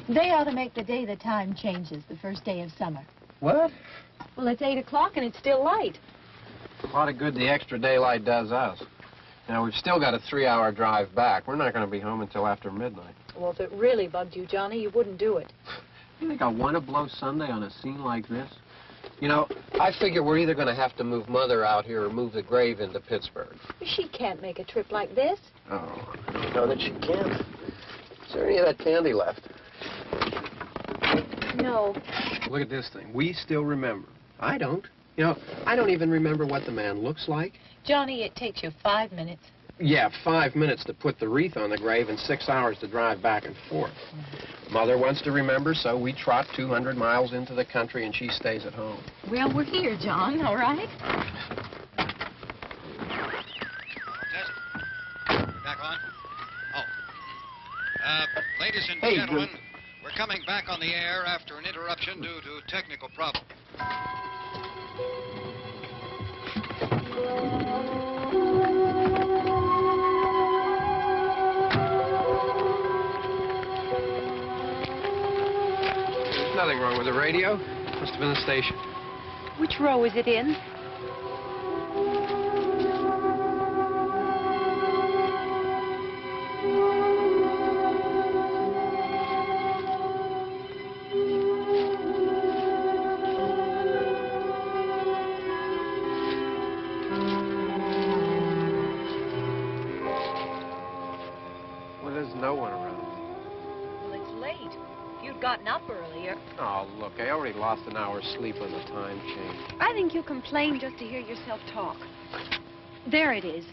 They ought to make the day the time changes, the first day of summer. What? Well, it's 8 o'clock and it's still light. A lot of good the extra daylight does us. Now, we've still got a 3-hour drive back. We're not going to be home until after midnight. Well, if it really bugged you, Johnny, you wouldn't do it. You think I want to blow Sunday on a scene like this? You know, I figure we're either going to have to move Mother out here or move the grave into Pittsburgh. She can't make a trip like this. Oh, I don't know that she can. Is there any of that candy left? No. Look at this thing. We still remember. I don't. You know, I don't even remember what the man looks like. Johnny, it takes you 5 minutes. Yeah, 5 minutes to put the wreath on the grave and 6 hours to drive back and forth. Mother wants to remember, so we trot 200 miles into the country and she stays at home. Well, we're here, John, all right? Back on? Oh. Ladies and gentlemen, we're coming back on the air after an interruption due to technical problem. There's nothing wrong with the radio. Must have been the station. Which row is it in? Gotten up earlier. Oh, look, I already lost an hour's sleep on the time change. I think you complain just to hear yourself talk. There it is.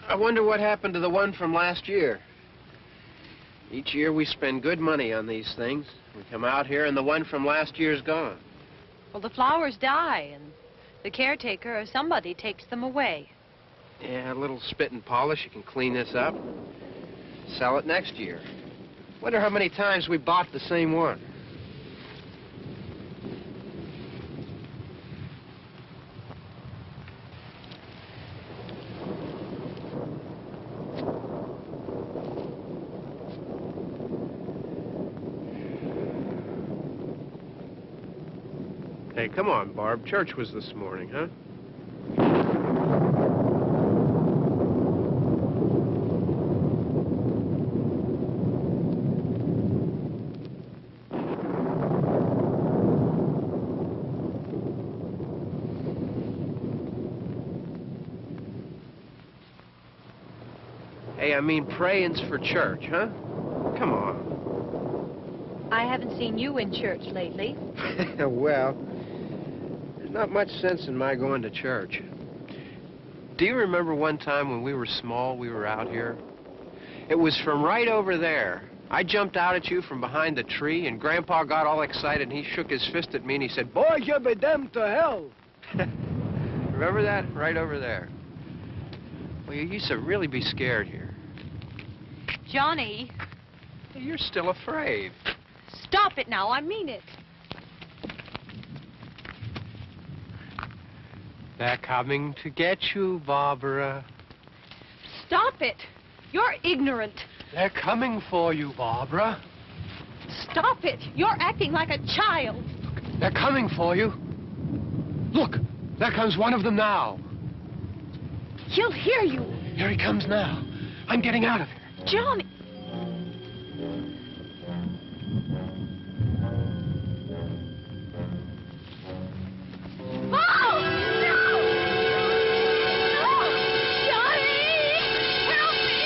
I wonder what happened to the one from last year. Each year we spend good money on these things. We come out here and the one from last year's gone. Well, the flowers die and the caretaker or somebody takes them away. Yeah, a little spit and polish. You can clean this up. Sell it next year. Wonder how many times we bought the same one. Hey, come on, Barb. Church was this morning, huh? Hey, I mean praying's for church, huh? Come on. I haven't seen you in church lately. Well, there's not much sense in my going to church. Do you remember one time when we were small, we were out here? It was from right over there. I jumped out at you from behind the tree, and Grandpa got all excited, and he shook his fist at me, and he said, "Boys, you'll be damned to hell." Remember that? Right over there. Well, you used to really be scared here. Johnny, You're still afraid. stop it now. I mean it. They're coming to get you, Barbara. Stop it. You're ignorant. They're coming for you, Barbara. Stop it. You're acting like a child. They're coming for you. Look, there comes one of them now. He'll hear you. Here he comes now. I'm getting out of here. Johnny. Oh! No! No! Johnny! Help me!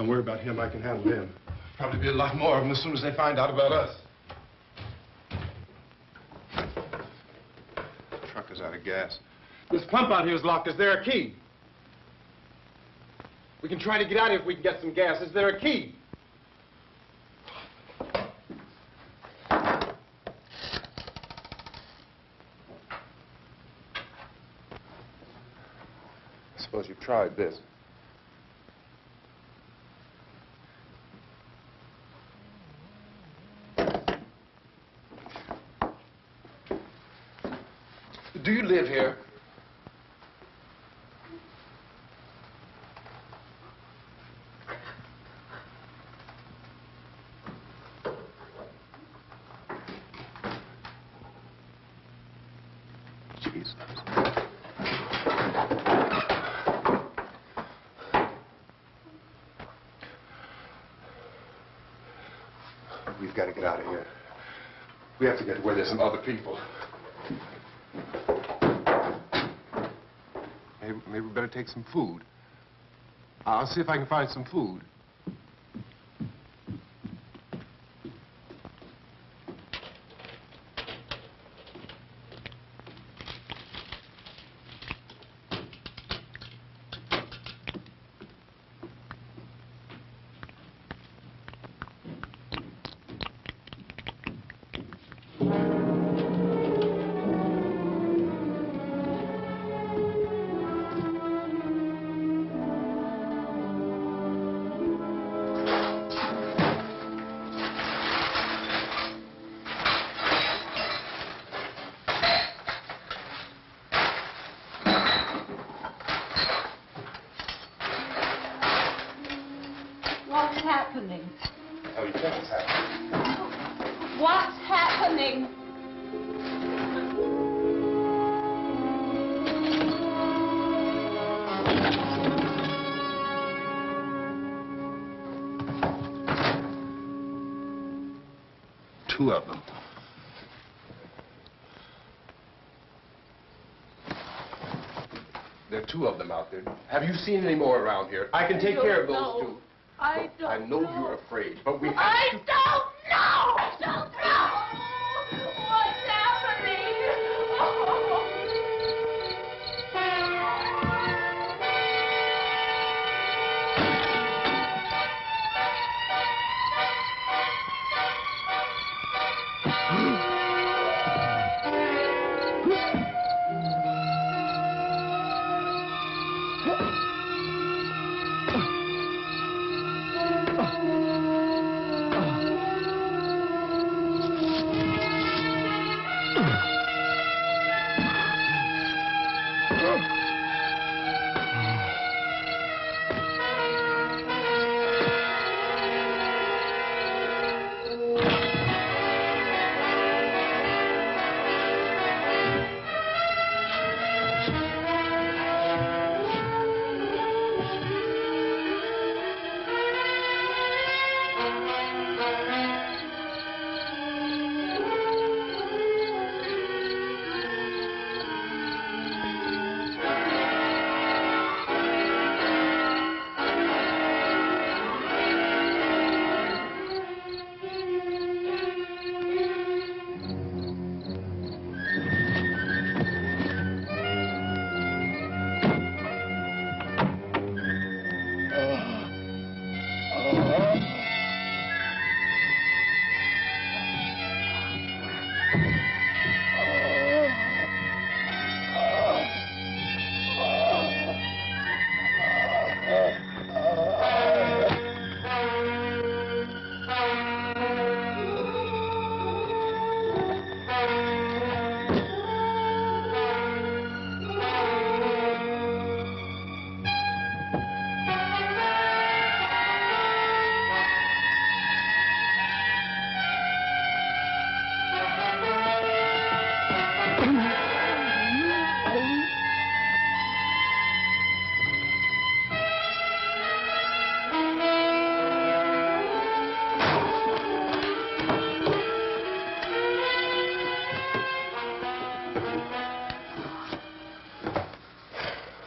Don't worry about him. I can handle him. Probably be a lot more of them as soon as they find out about us. The truck is out of gas. This pump out here is locked. Is there a key? We can try to get out here if we can get some gas. Is there a key? I suppose you've tried this. Do you live here? Jesus. We've got to get out of here. We have to get to where there's some other people. Maybe we better take some food. I'll see if I can find some food. What's happening? How do you think it's happening? What's happening? Two of them. There are two of them out there. Have you seen any more around here? I can take care of those two. I don't I know you're afraid, but we have to... I don't know! I don't know! What's happening?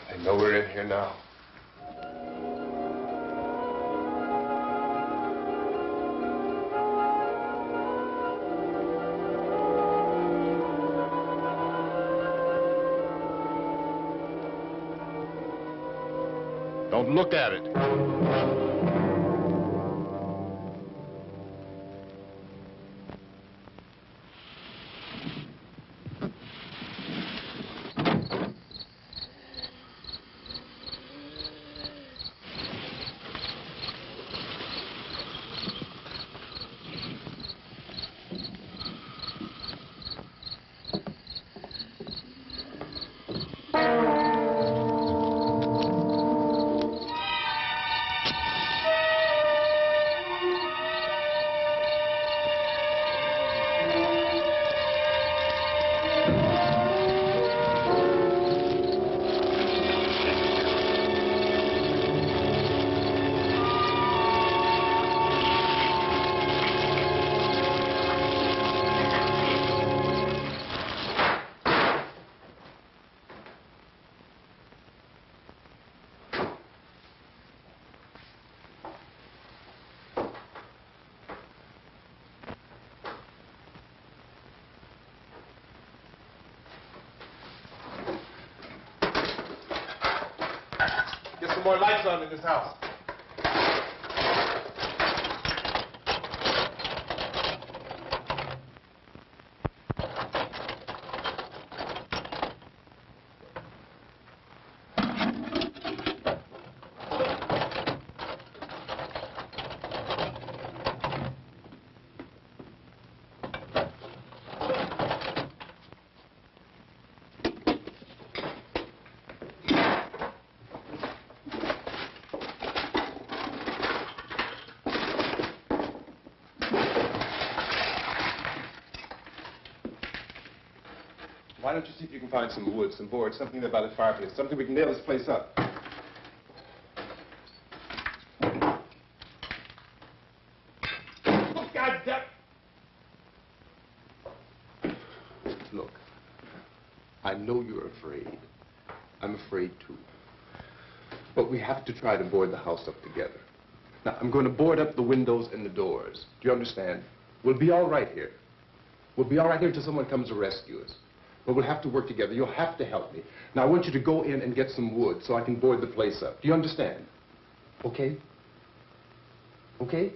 They know we're in here now. Don't look at it. Get some more lights on in this house. Why don't you see if you can find some wood, some board, something there by the fireplace, something we can nail this place up. Oh, God damn! Look, I know you're afraid. I'm afraid too. But we have to try to board the house up together. Now, I'm going to board up the windows and the doors. Do you understand? We'll be all right here. We'll be all right here until someone comes to rescue us. But we'll have to work together. You'll have to help me. Now, I want you to go in and get some wood so I can board the place up. Do you understand? Okay? Okay?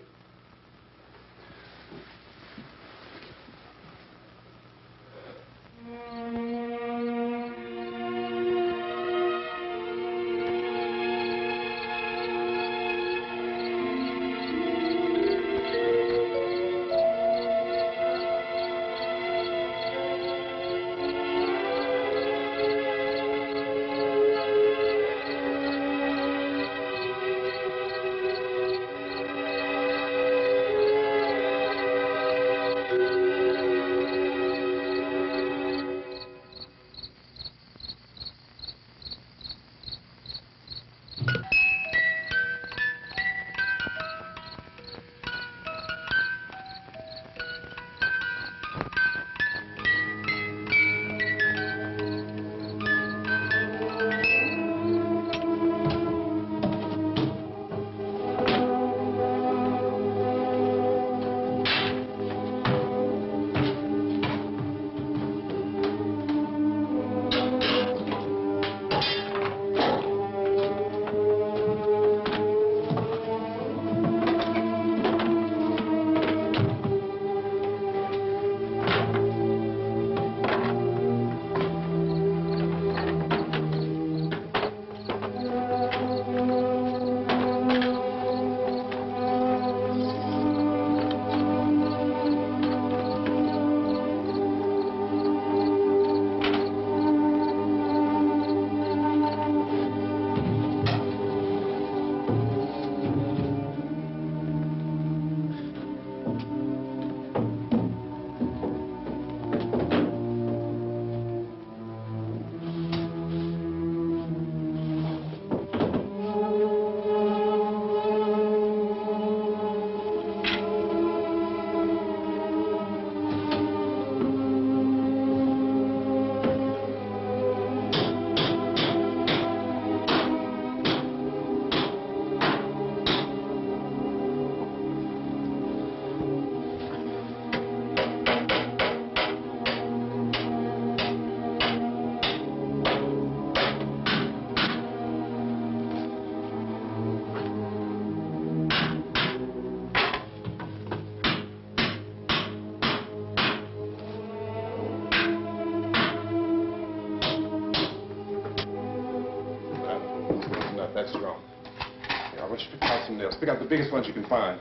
nails. Pick out the biggest ones you can find.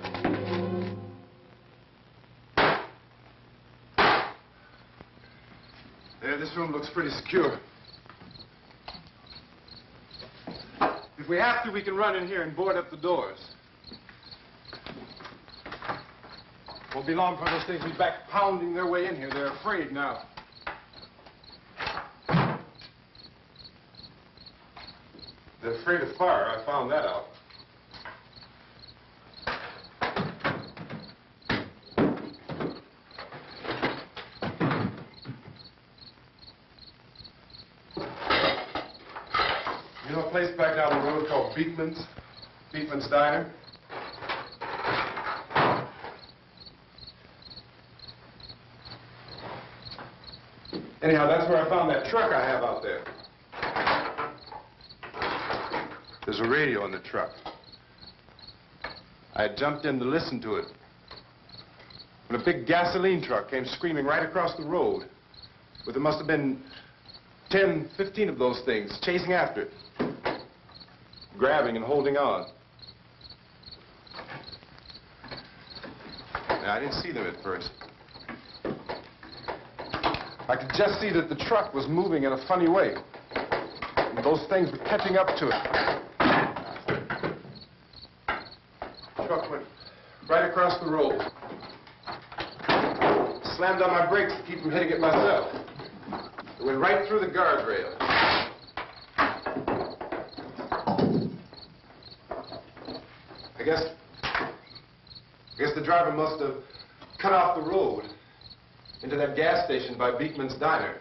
There, this room looks pretty secure. If we have to, we can run in here and board up the doors. Won't be long before those things will be back pounding their way in here. They're afraid now. They're afraid of fire. I found that out. You know a place back down the road called Beekman's? Beekman's Diner? Anyhow, that's where I found that truck I have out there. There's a radio in the truck. I had jumped in to listen to it when a big gasoline truck came screaming right across the road. But there must have been 10, 15 of those things chasing after it, grabbing and holding on. Now, I didn't see them at first. I could just see that the truck was moving in a funny way. And those things were catching up to it. The truck went right across the road. Slammed on my brakes to keep from hitting it myself. It went right through the guardrail. I guess the driver must have cut off the road into that gas station by Beekman's Diner.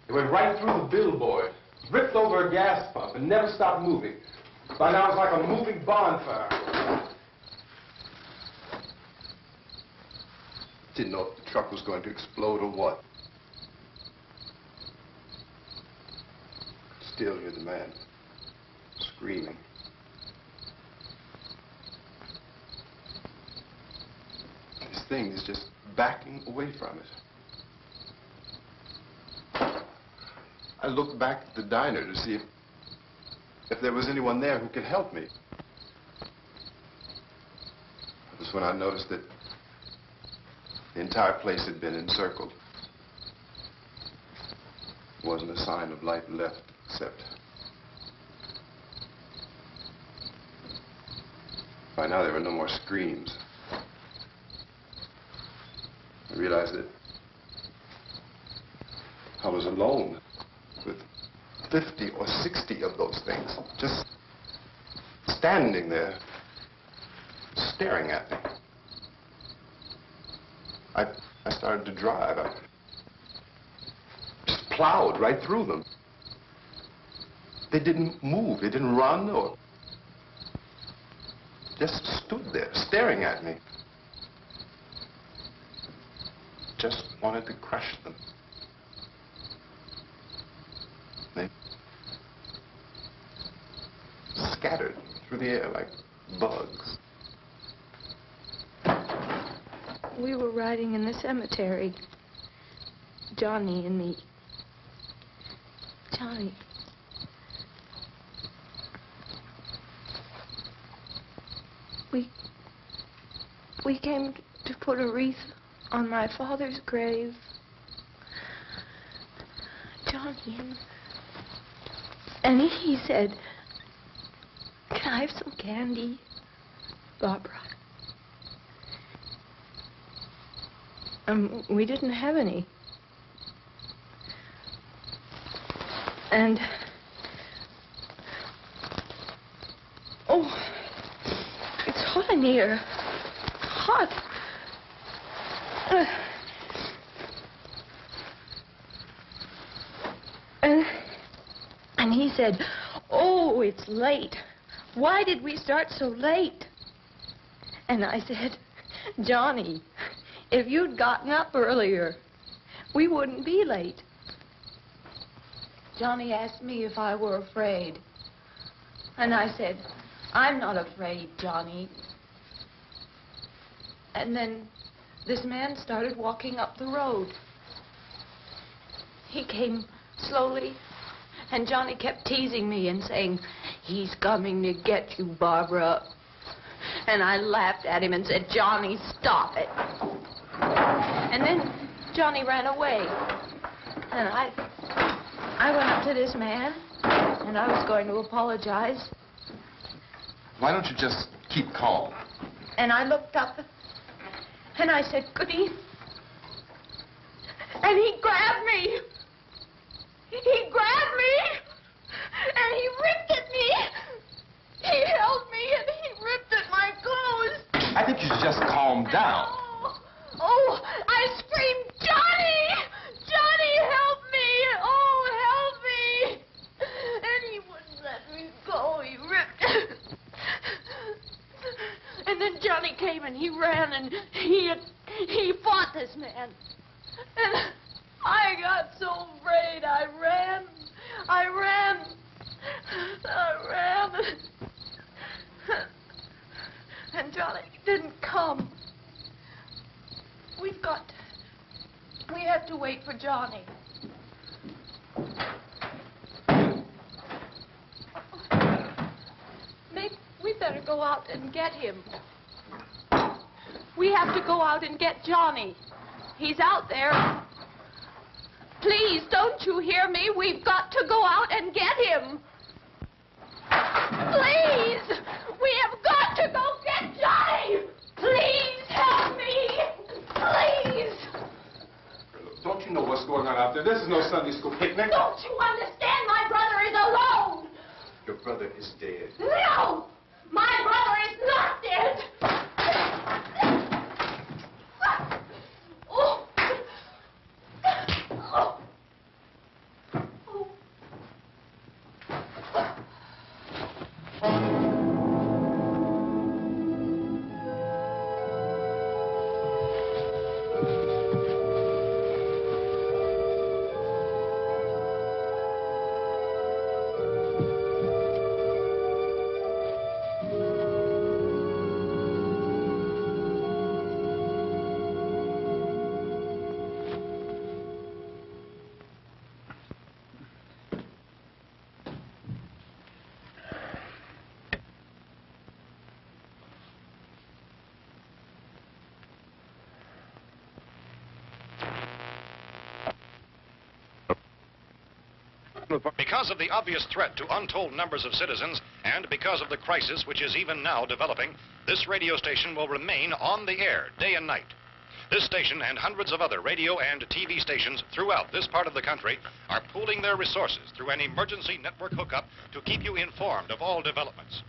It went right through the billboard, ripped over a gas pump, and never stopped moving. By now, it's like a moving bonfire. Didn't know if the truck was going to explode or what. Still hear the man screaming. This thing is just backing away from it. I looked back at the diner to see if there was anyone there who could help me. It was when I noticed that the entire place had been encircled. There wasn't a sign of life left except by now there were no more screams. I realized that I was alone with 50 or 60 of those things, just standing there, staring at me. I started to drive. I just plowed right through them. They didn't move. They didn't run or just stood there, staring at me. Just wanted to crush them. They scattered through the air like bugs. We were riding in the cemetery, Johnny and me. Johnny. We came to put a wreath on my father's grave. Johnny. And he said, "Can I have some candy, Barbara?" We didn't have any. And, oh, it's hot in here. Hot. And he said, "Oh, it's late. Why did we start so late?" And I said, "Johnny, if you'd gotten up earlier, we wouldn't be late." Johnny asked me if I were afraid. And I said, "I'm not afraid, Johnny." And then this man started walking up the road. He came slowly, and Johnny kept teasing me and saying, "He's coming to get you, Barbara." And I laughed at him and said, "Johnny, stop it." And then Johnny ran away. And I went up to this man, and I was going to apologize. Why don't you just keep calm? And I looked up, and I said, "Goody." And he grabbed me. He grabbed me, and he ripped at me. He held me, and he ripped at my clothes. I think you should just calm down. Oh, I screamed, "Johnny! Johnny, help me! Oh, help me!" And he wouldn't let me go. He ripped. And then Johnny came and he ran and he fought this man. And I got so afraid. I ran. And Johnny didn't come. We have to wait for Johnny. Maybe we better go out and get him. We have to go out and get Johnny. He's out there. Please, don't you hear me? We've got to go out and get him. Please! We have got to go get Johnny! Please help me! Please! Don't you know what's going on out there? This is no Sunday school picnic. Don't you understand? My brother is alone! Your brother is dead. No! My brother is not dead! Oh. Oh. Because of the obvious threat to untold numbers of citizens, and because of the crisis which is even now developing, this radio station will remain on the air day and night. This station and hundreds of other radio and TV stations throughout this part of the country are pooling their resources through an emergency network hookup to keep you informed of all developments.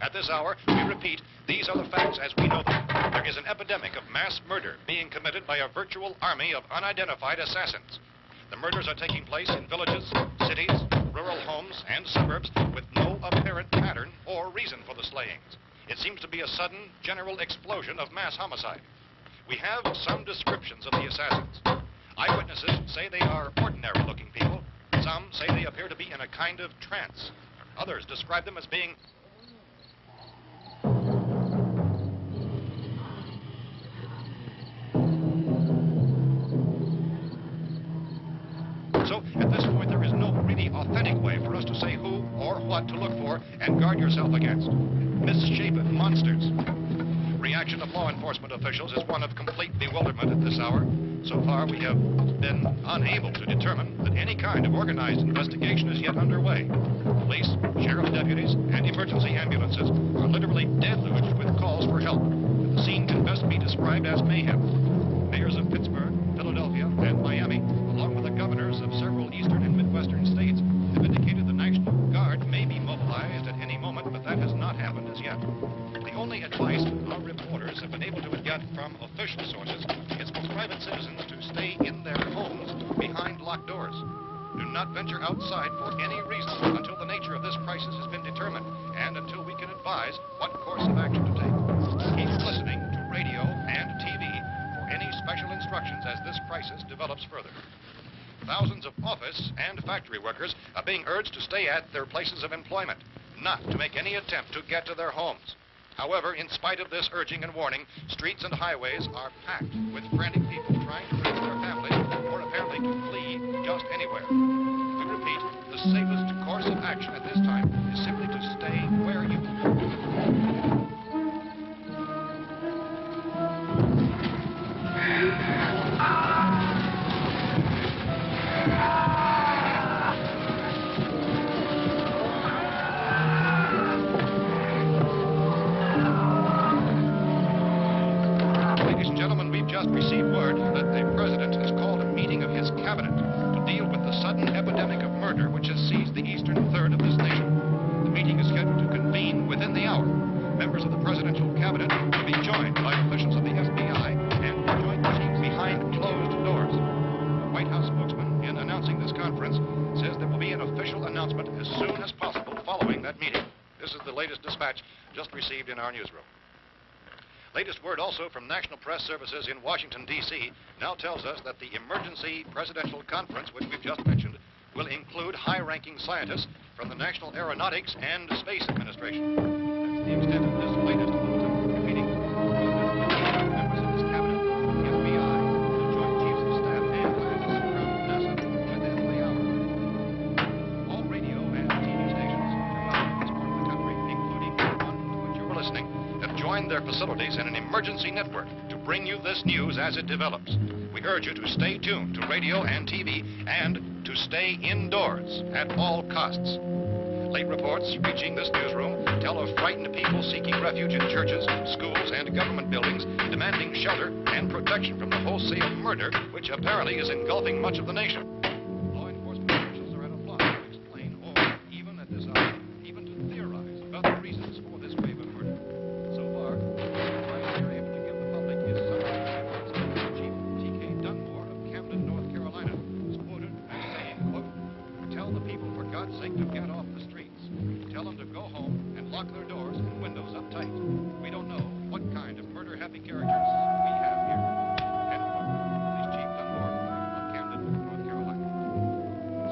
At this hour, we repeat, these are the facts as we know them. There is an epidemic of mass murder being committed by a virtual army of unidentified assassins. The murders are taking place in villages, cities, rural homes, and suburbs with no apparent pattern or reason for the slayings. It seems to be a sudden, general explosion of mass homicide. We have some descriptions of the assassins. Eyewitnesses say they are ordinary-looking people. Some say they appear to be in a kind of trance. Others describe them as being So, at this point, there is no really authentic way for us to say who or what to look for and guard yourself against. Misshapen monsters. Reaction of law enforcement officials is one of complete bewilderment at this hour. So far, we have been unable to determine that any kind of organized investigation is yet underway. Police, sheriff deputies, and emergency ambulances are literally deluged with calls for help. The scene can best be described as mayhem. Mayors of Pittsburgh, Philadelphia, and Miami, along with the governors of several eastern and midwestern states, have indicated the National Guard may be mobilized at any moment, but that has not happened as yet. The only advice our reporters have been able to get from official sources is for private citizens to stay in their homes behind locked doors. Do not venture outside for any reason until the nature of this crisis has been determined and until we can advise what course of action to take. Keep listening to radio and TV for any special instructions as this crisis develops further. Thousands of office and factory workers are being urged to stay at their places of employment, not to make any attempt to get to their homes. However, in spite of this urging and warning, streets and highways are packed with frantic people trying to reach their families or apparently to flee just anywhere. We repeat, the the safest course of action at this time is simply to stay where you Ladies and gentlemen, we've just received word that the President has called a meeting of his cabinet to deal with the sudden epidemic of murder which has seized the eastern third of this nation. The meeting is scheduled to convene within the hour. Members of the presidential cabinet will be joined by officials of the FBI and joint meeting behind closed doors. The White House spokesman, in announcing this conference, says there will be an official announcement as soon as possible following that meeting. This is the latest dispatch just received in our newsroom. Latest word also from National Press Services in Washington, D.C. now tells us that the emergency presidential conference, which we've just mentioned, will include high-ranking scientists from the National Aeronautics and Space Administration. That's the extent of this latest bulletin. Repeating, members of this cabinet, the FBI, the Joint Chiefs of Staff, and scientists from NASA within the hour. All radio and TV stations throughout this part of the country, including the one to which you're listening, have joined their facilities in an emergency network to bring you this news as it develops. We urge you to stay tuned to radio and TV and to stay indoors at all costs. Late reports reaching this newsroom tell of frightened people seeking refuge in churches, schools, and government buildings, demanding shelter and protection from the wholesale murder which apparently is engulfing much of the nation. Law enforcement officials are at a loss to explain or, even at this hour, even to theorize about the reasons for this wave of murder. So far, the advice they're able to give the public is summary evidence of Chief T.K. Dunmore of Camden, North Carolina, who's quoted as saying, quote, "Tell the people, for God's sake, to get off the streets. Tell them to go home and lock their doors and windows up tight. We don't know what kind of murder-happy characters we have here." End quote. This is Chief Dunmore of Camden, North Carolina.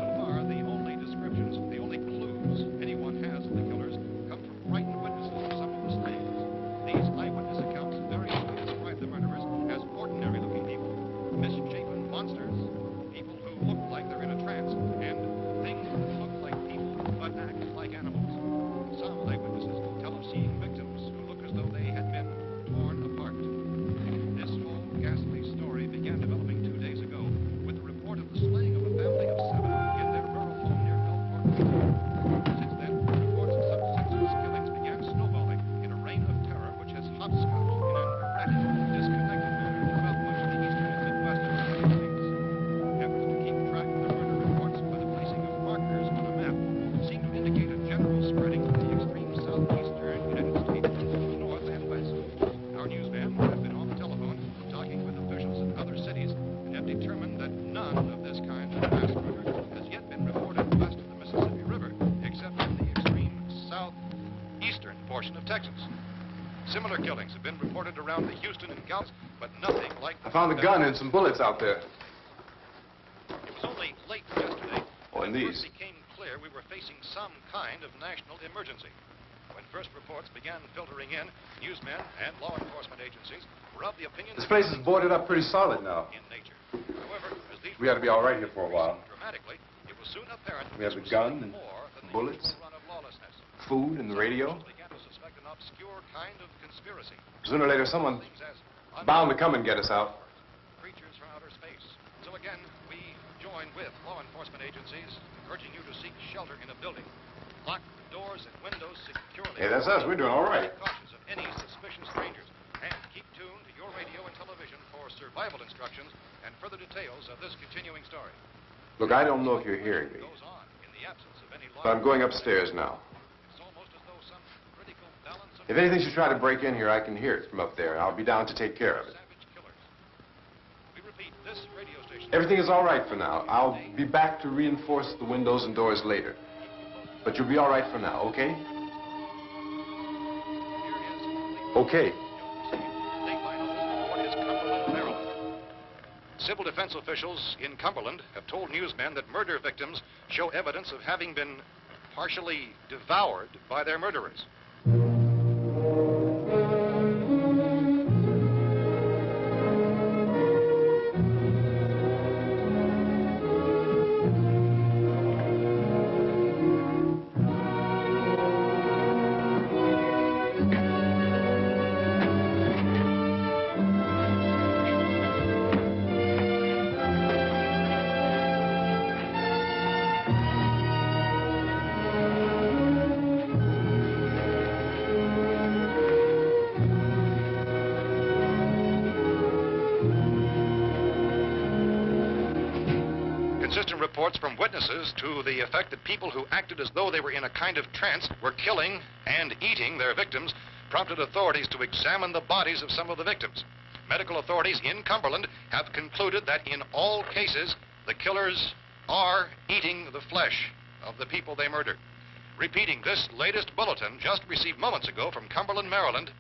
So far, the only descriptions, the only clues anyone has of the killers come from frightened witnesses of some of the slayings. These eyewitness accounts variously describe the murderers as ordinary-looking people, misshapen monsters, people who look like they're in a trance, and things that look like people but act like animals. Some eyewitnesses tell of seeing victims who look as though they had been torn apart. This whole ghastly story began developing 2 days ago with the report of the slaying of a family of 7 in their rural home near Gulfport, Virginia. Since then, reports of such senseless killings began snowballing in a reign of terror which has hopscotched in an erratic, disconnected manner throughout much of the eastern and midwestern United States. Efforts to keep track of the murder reports by the placing of markers on a map seem to indicate a general spreading to the extreme southeastern United States, north and west. Our newsmen have been on the telephone talking with officials in other cities and have determined that none of this kind of mass murder has yet been reported west of the Mississippi River, except in the extreme southeastern portion of Texas. Similar killings have been reported around the Houston and Galveston, but nothing like I found a gun and some bullets out there. It was only late yesterday Oh, and when it these. first became clear we were facing some kind of national emergency. When first reports began filtering in, newsmen and law enforcement agencies were of the opinion This that place is things boarded were up pretty solid now. in nature. However, as these We ought to be all right here for a while. dramatically, it was soon apparent We have this the was gun something and more than the bullets. usual run of lawlessness. Food and the radio. Some officials began to suspect an obscure kind of conspiracy. Sooner or later, someone's Things as bound to come and get us out. creatures from outer space. So again, we join with law enforcement agencies, urging you to seek shelter in a building. Lock the doors and windows securely. Hey, that's us. We're doing all right. Be cautious of any suspicious strangers. And keep tuned to your radio and television for survival instructions and further details of this continuing story. Look, I don't know if you're hearing me, Goes on in the absence of any law. but I'm going upstairs now. It's almost as though some critical balance of If anything should try to break in here, I can hear it from up there. I'll be down to take care of it. savage killers. We repeat, this radio station. Everything is all right for now. I'll be back to reinforce the windows and doors later. But you'll be all right for now, okay? Okay. Civil defense officials in Cumberland have told newsmen that murder victims show evidence of having been partially devoured by their murderers. Consistent reports from witnesses to the effect that people who acted as though they were in a kind of trance were killing and eating their victims prompted authorities to examine the bodies of some of the victims. Medical authorities in Cumberland have concluded that in all cases, the killers are eating the flesh of the people they murdered. Repeating this latest bulletin just received moments ago from Cumberland, Maryland,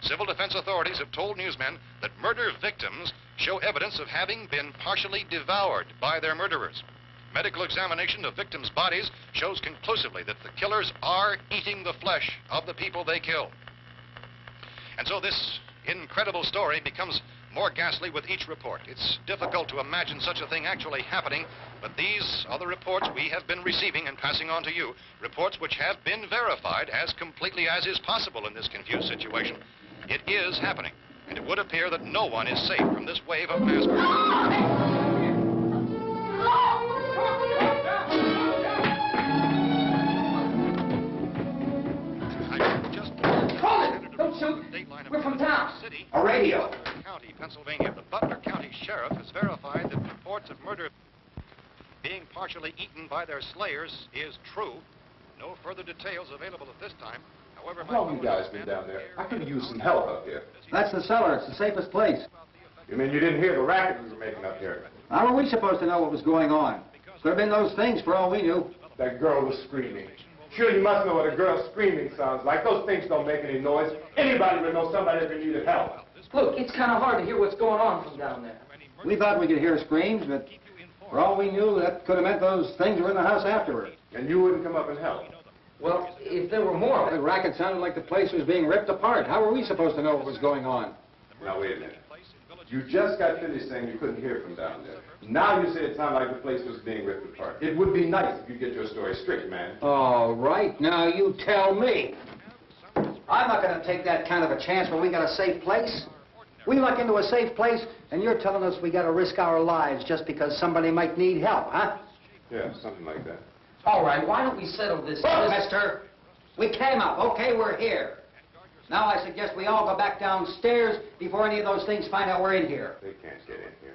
civil defense authorities have told newsmen that murder victims show evidence of having been partially devoured by their murderers. Medical examination of victims' bodies shows conclusively that the killers are eating the flesh of the people they kill. And so this incredible story becomes more ghastly with each report. It's difficult to imagine such a thing actually happening, but these are the reports we have been receiving and passing on to you, reports which have been verified as completely as is possible in this confused situation. It is happening, and it would appear that no one is safe from this wave of mass murder. Don't shoot. We're from town. A radio. County, Pennsylvania. The Butler County Sheriff has verified that reports of murder being partially eaten by their slayers is true. No further details available at this time. However, How long have you guys been down there? I could use some help up here. That's the cellar. It's the safest place. You mean you didn't hear the racket we were making up here? How were we supposed to know what was going on? Could have been those things for all we knew. That girl was screaming. Sure, you must know what a girl screaming sounds like. Those things don't make any noise. Anybody would know somebody that needed help. Look, it's kind of hard to hear what's going on from down there. We thought we could hear screams, but for all we knew, that could have meant those things were in the house afterward. And you wouldn't come up and help? Well, if there were more of The it... racket sounded like the place was being ripped apart. How were we supposed to know what was going on? Now, wait a minute. You just got finished saying you couldn't hear from down there. Now you say it sounded like the place was being ripped apart. It would be nice if you get your story straight, man. All right, now you tell me. I'm not going to take that kind of a chance when we got a safe place. We luck into a safe place, and you're telling us we got to risk our lives just because somebody might need help, huh? Yeah, something like that. All right, why don't we settle this... Look, mister, we came up. Okay, we're here. Now I suggest we all go back downstairs before any of those things find out we're in here. They can't get in here.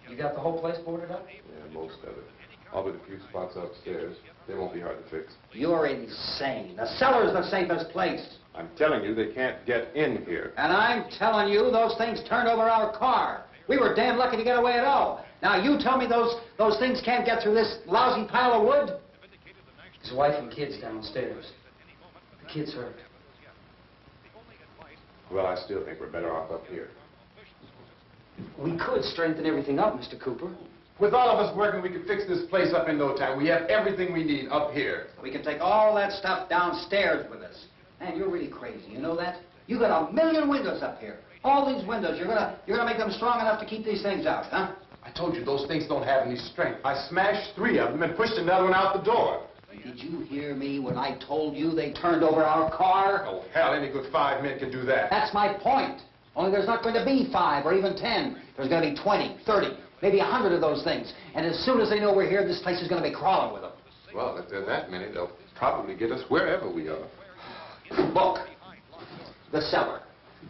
You got the whole place boarded up? Yeah, most of it. All but a few spots upstairs. They won't be hard to fix. You're insane. The cellar's the safest place. I'm telling you, they can't get in here. And I'm telling you, those things turned over our car. We were damn lucky to get away at all. Now you tell me those things can't get through this lousy pile of wood? His wife and kids downstairs. The kid's hurt. Well, I still think we're better off up here. We could strengthen everything up, Mr. Cooper. With all of us working, we could fix this place up in no time. We have everything we need up here. We can take all that stuff downstairs with us. Man, you're really crazy, you know that? You got 1,000,000 windows up here. All these windows, you're gonna make them strong enough to keep these things out, huh? I told you, those things don't have any strength. I smashed 3 of them and pushed another one out the door. Did you hear me when I told you they turned over our car? Oh, hell, any good 5 men can do that. That's my point. Only there's not going to be 5 or even 10. There's going to be 20, 30, maybe 100 of those things. And as soon as they know we're here, this place is going to be crawling with them. Well, if there are that many, they'll probably get us wherever we are. Look, the cellar.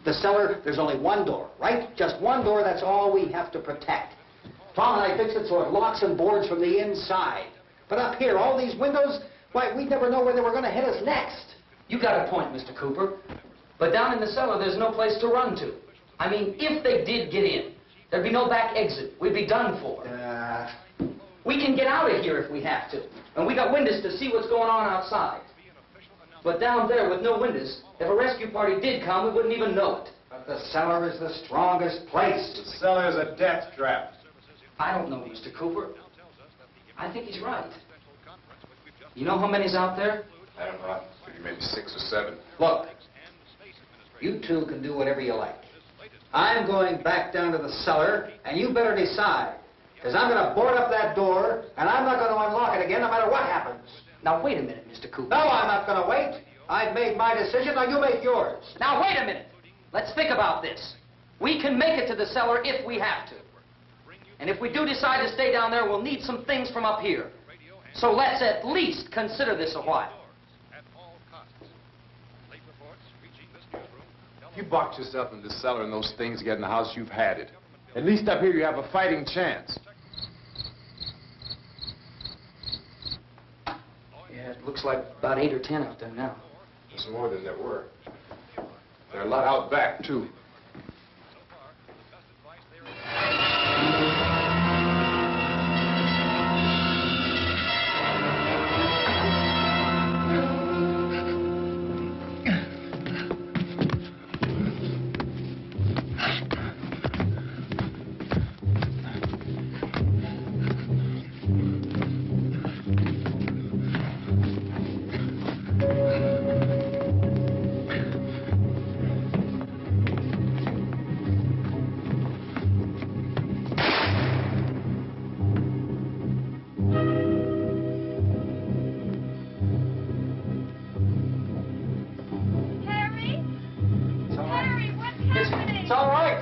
The cellar, there's only one door, right? Just one door, that's all we have to protect. Tom and I fixed it so it locks and boards from the inside. But up here, all these windows, why, we'd never know where they were going to hit us next. You got a point, Mr. Cooper. But down in the cellar, there's no place to run to. I mean, if they did get in, there'd be no back exit. We'd be done for. We can get out of here if we have to. And we got windows to see what's going on outside. But down there with no windows, if a rescue party did come, we wouldn't even know it. But the cellar is the strongest place. The cellar is a death trap. I don't know, Mr. Cooper. I think he's right. You know how many's out there? I don't know. Maybe 6 or 7. Look, you two can do whatever you like. I'm going back down to the cellar, and you better decide. Because I'm going to board up that door, and I'm not going to unlock it again no matter what happens. Now, wait a minute, Mr. Cooper. No, I'm not going to wait. I've made my decision, now you make yours. Now, wait a minute. Let's think about this. We can make it to the cellar if we have to. And if we do decide to stay down there, we'll need some things from up here. So let's at least consider this a while. If you box yourself in the cellar and those things get in the house, you've had it. At least up here you have a fighting chance. Yeah, it looks like about 8 or 10 out there now. There's more than there were. There are a lot out back, too. It's all right.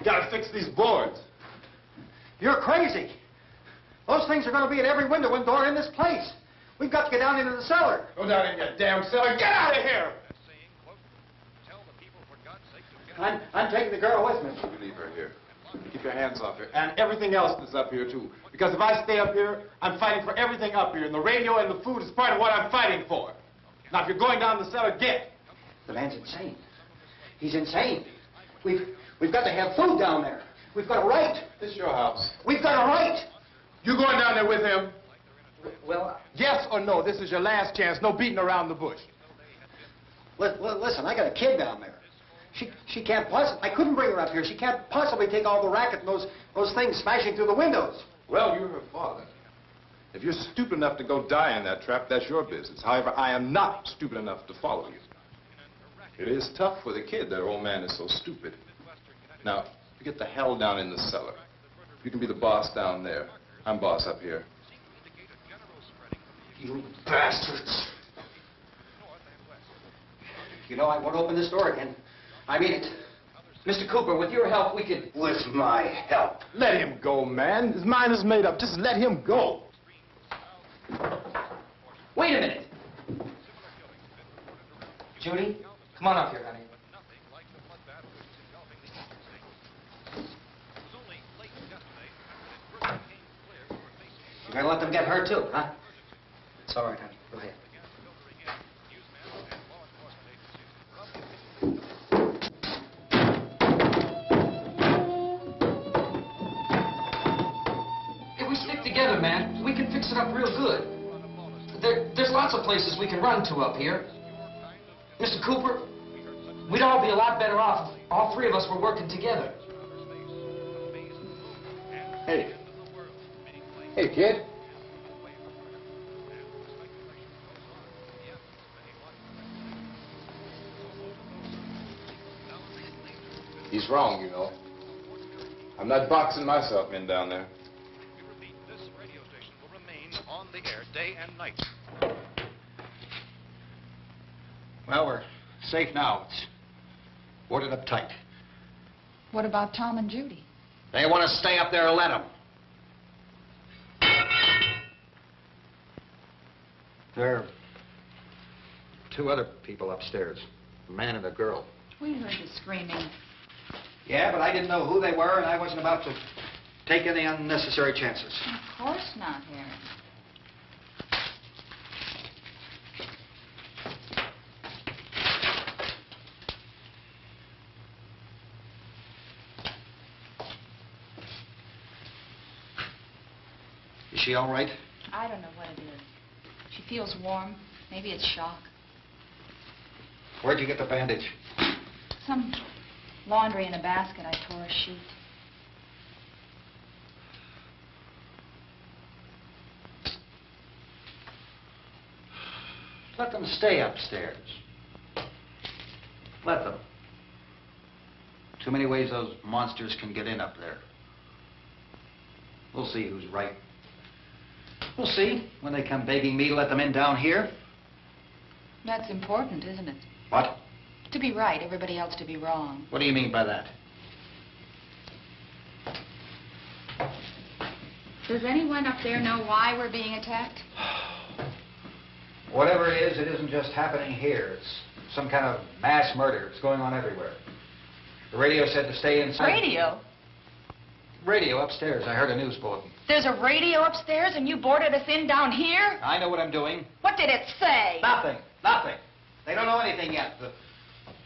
Gotta fix these boards. You're crazy. Those things are going to be at every window and door in this place. We've got to get down into the cellar. Go down in your damn cellar. Get out of here! I'm taking the girl with me. You leave her here. Keep your hands off her. And everything else that's up here, too. Because if I stay up here, I'm fighting for everything up here. And the radio and the food is part of what I'm fighting for. Now, if you're going down the cellar, get. The man's insane. He's insane. We've got to have food down there. We've got a right. This is your house. We've got a right. You going down there with him? Well, Yes or no? This is your last chance. No beating around the bush. listen, I got a kid down there. She can't possibly, I couldn't bring her up here. She can't possibly take all the racket and those things smashing through the windows. Well, you're her father. If you're stupid enough to go die in that trap, that's your business. However, I am not stupid enough to follow you. It is tough for the kid that old man is so stupid. Now, you get the hell down in the cellar. You can be the boss down there. I'm boss up here. You bastards. You know, I won't open this door again. I mean it. Mr. Cooper, with your help, we could... With my help. Let him go, man. His mind is made up. Just let him go. Wait a minute. Judy, come on up here, honey. You're gonna let them get hurt too, huh? It's all right, honey. Go ahead. If we stick together, man, we can fix it up real good. There's lots of places we can run to up here. Mr. Cooper, we'd all be a lot better off if all three of us were working together. Hey. Hey, kid. He's wrong, you know. I'm not boxing myself in down there. We repeat, this radio station will remain on the air day and night. Well, we're safe now. It's boarded up tight. What about Tom and Judy? They want to stay up there, let them. There are two other people upstairs, a man and a girl. We heard the screaming. Yeah, but I didn't know who they were, and I wasn't about to take any unnecessary chances. Of course not, Harry. Is she all right? I don't know what it is. She feels warm. Maybe it's shock. Where'd you get the bandage? Some laundry in a basket. I tore a sheet. Let them stay upstairs. Let them. Too many ways those monsters can get in up there. We'll see who's right. We'll see when they come begging me to let them in down here. That's important, isn't it? What? To be right, everybody else to be wrong. What do you mean by that? Does anyone up there know why we're being attacked? Whatever it isn't just happening here. It's some kind of mass murder. It's going on everywhere. The radio said to stay inside. Radio? Radio upstairs. I heard a news bulletin. There's a radio upstairs and you boarded us in down here? I know what I'm doing. What did it say? Nothing. Nothing. They don't know anything yet.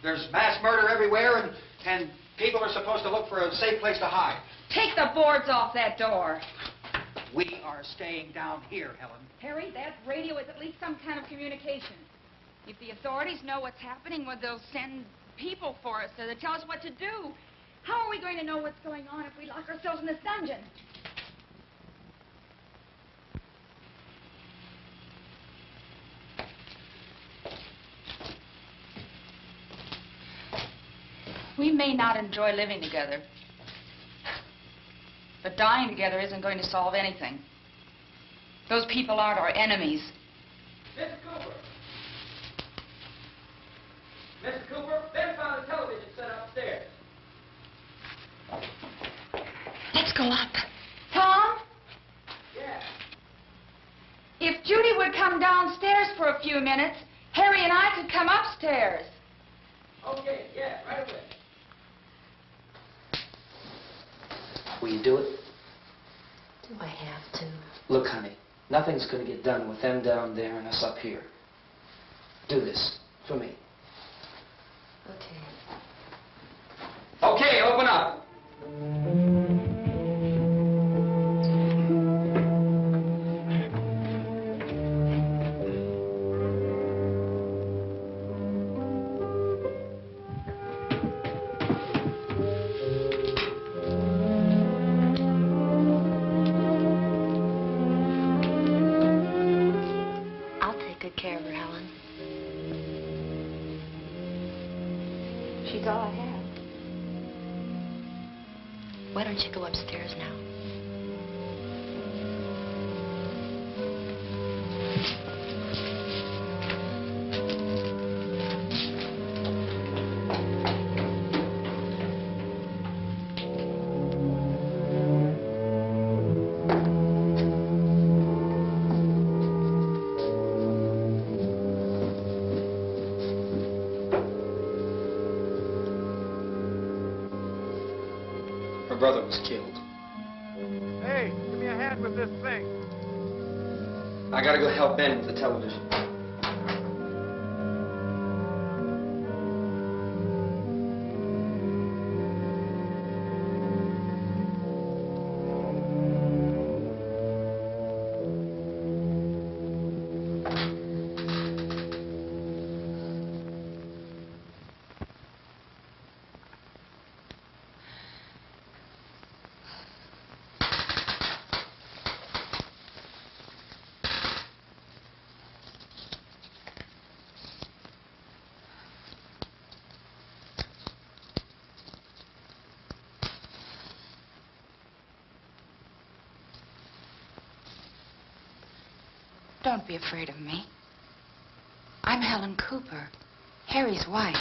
There's mass murder everywhere, and people are supposed to look for a safe place to hide. Take the boards off that door. We are staying down here, Helen. Harry, that radio is at least some kind of communication. If the authorities know what's happening, well, they'll send people for us to tell us what to do. How are we going to know what's going on if we lock ourselves in this dungeon? We may not enjoy living together, but dying together isn't going to solve anything. Those people aren't our enemies. Mr. Cooper! Mr. Cooper, Ben found a television set upstairs. Let's go up. Tom? Yeah. If Judy would come downstairs for a few minutes, Harry and I could come upstairs. Okay, yeah, right away. Will you do it? Do I have to? Look, honey, nothing's going to get done with them down there and us up here. Do this for me. Okay. Okay, open up. I'll take good care of her, Helen. She's all I have. Why don't you go upstairs now? Her brother was killed. Hey, give me a hand with this thing. I gotta go help Ben with the television. Don't be afraid of me. I'm Helen Cooper, Harry's wife.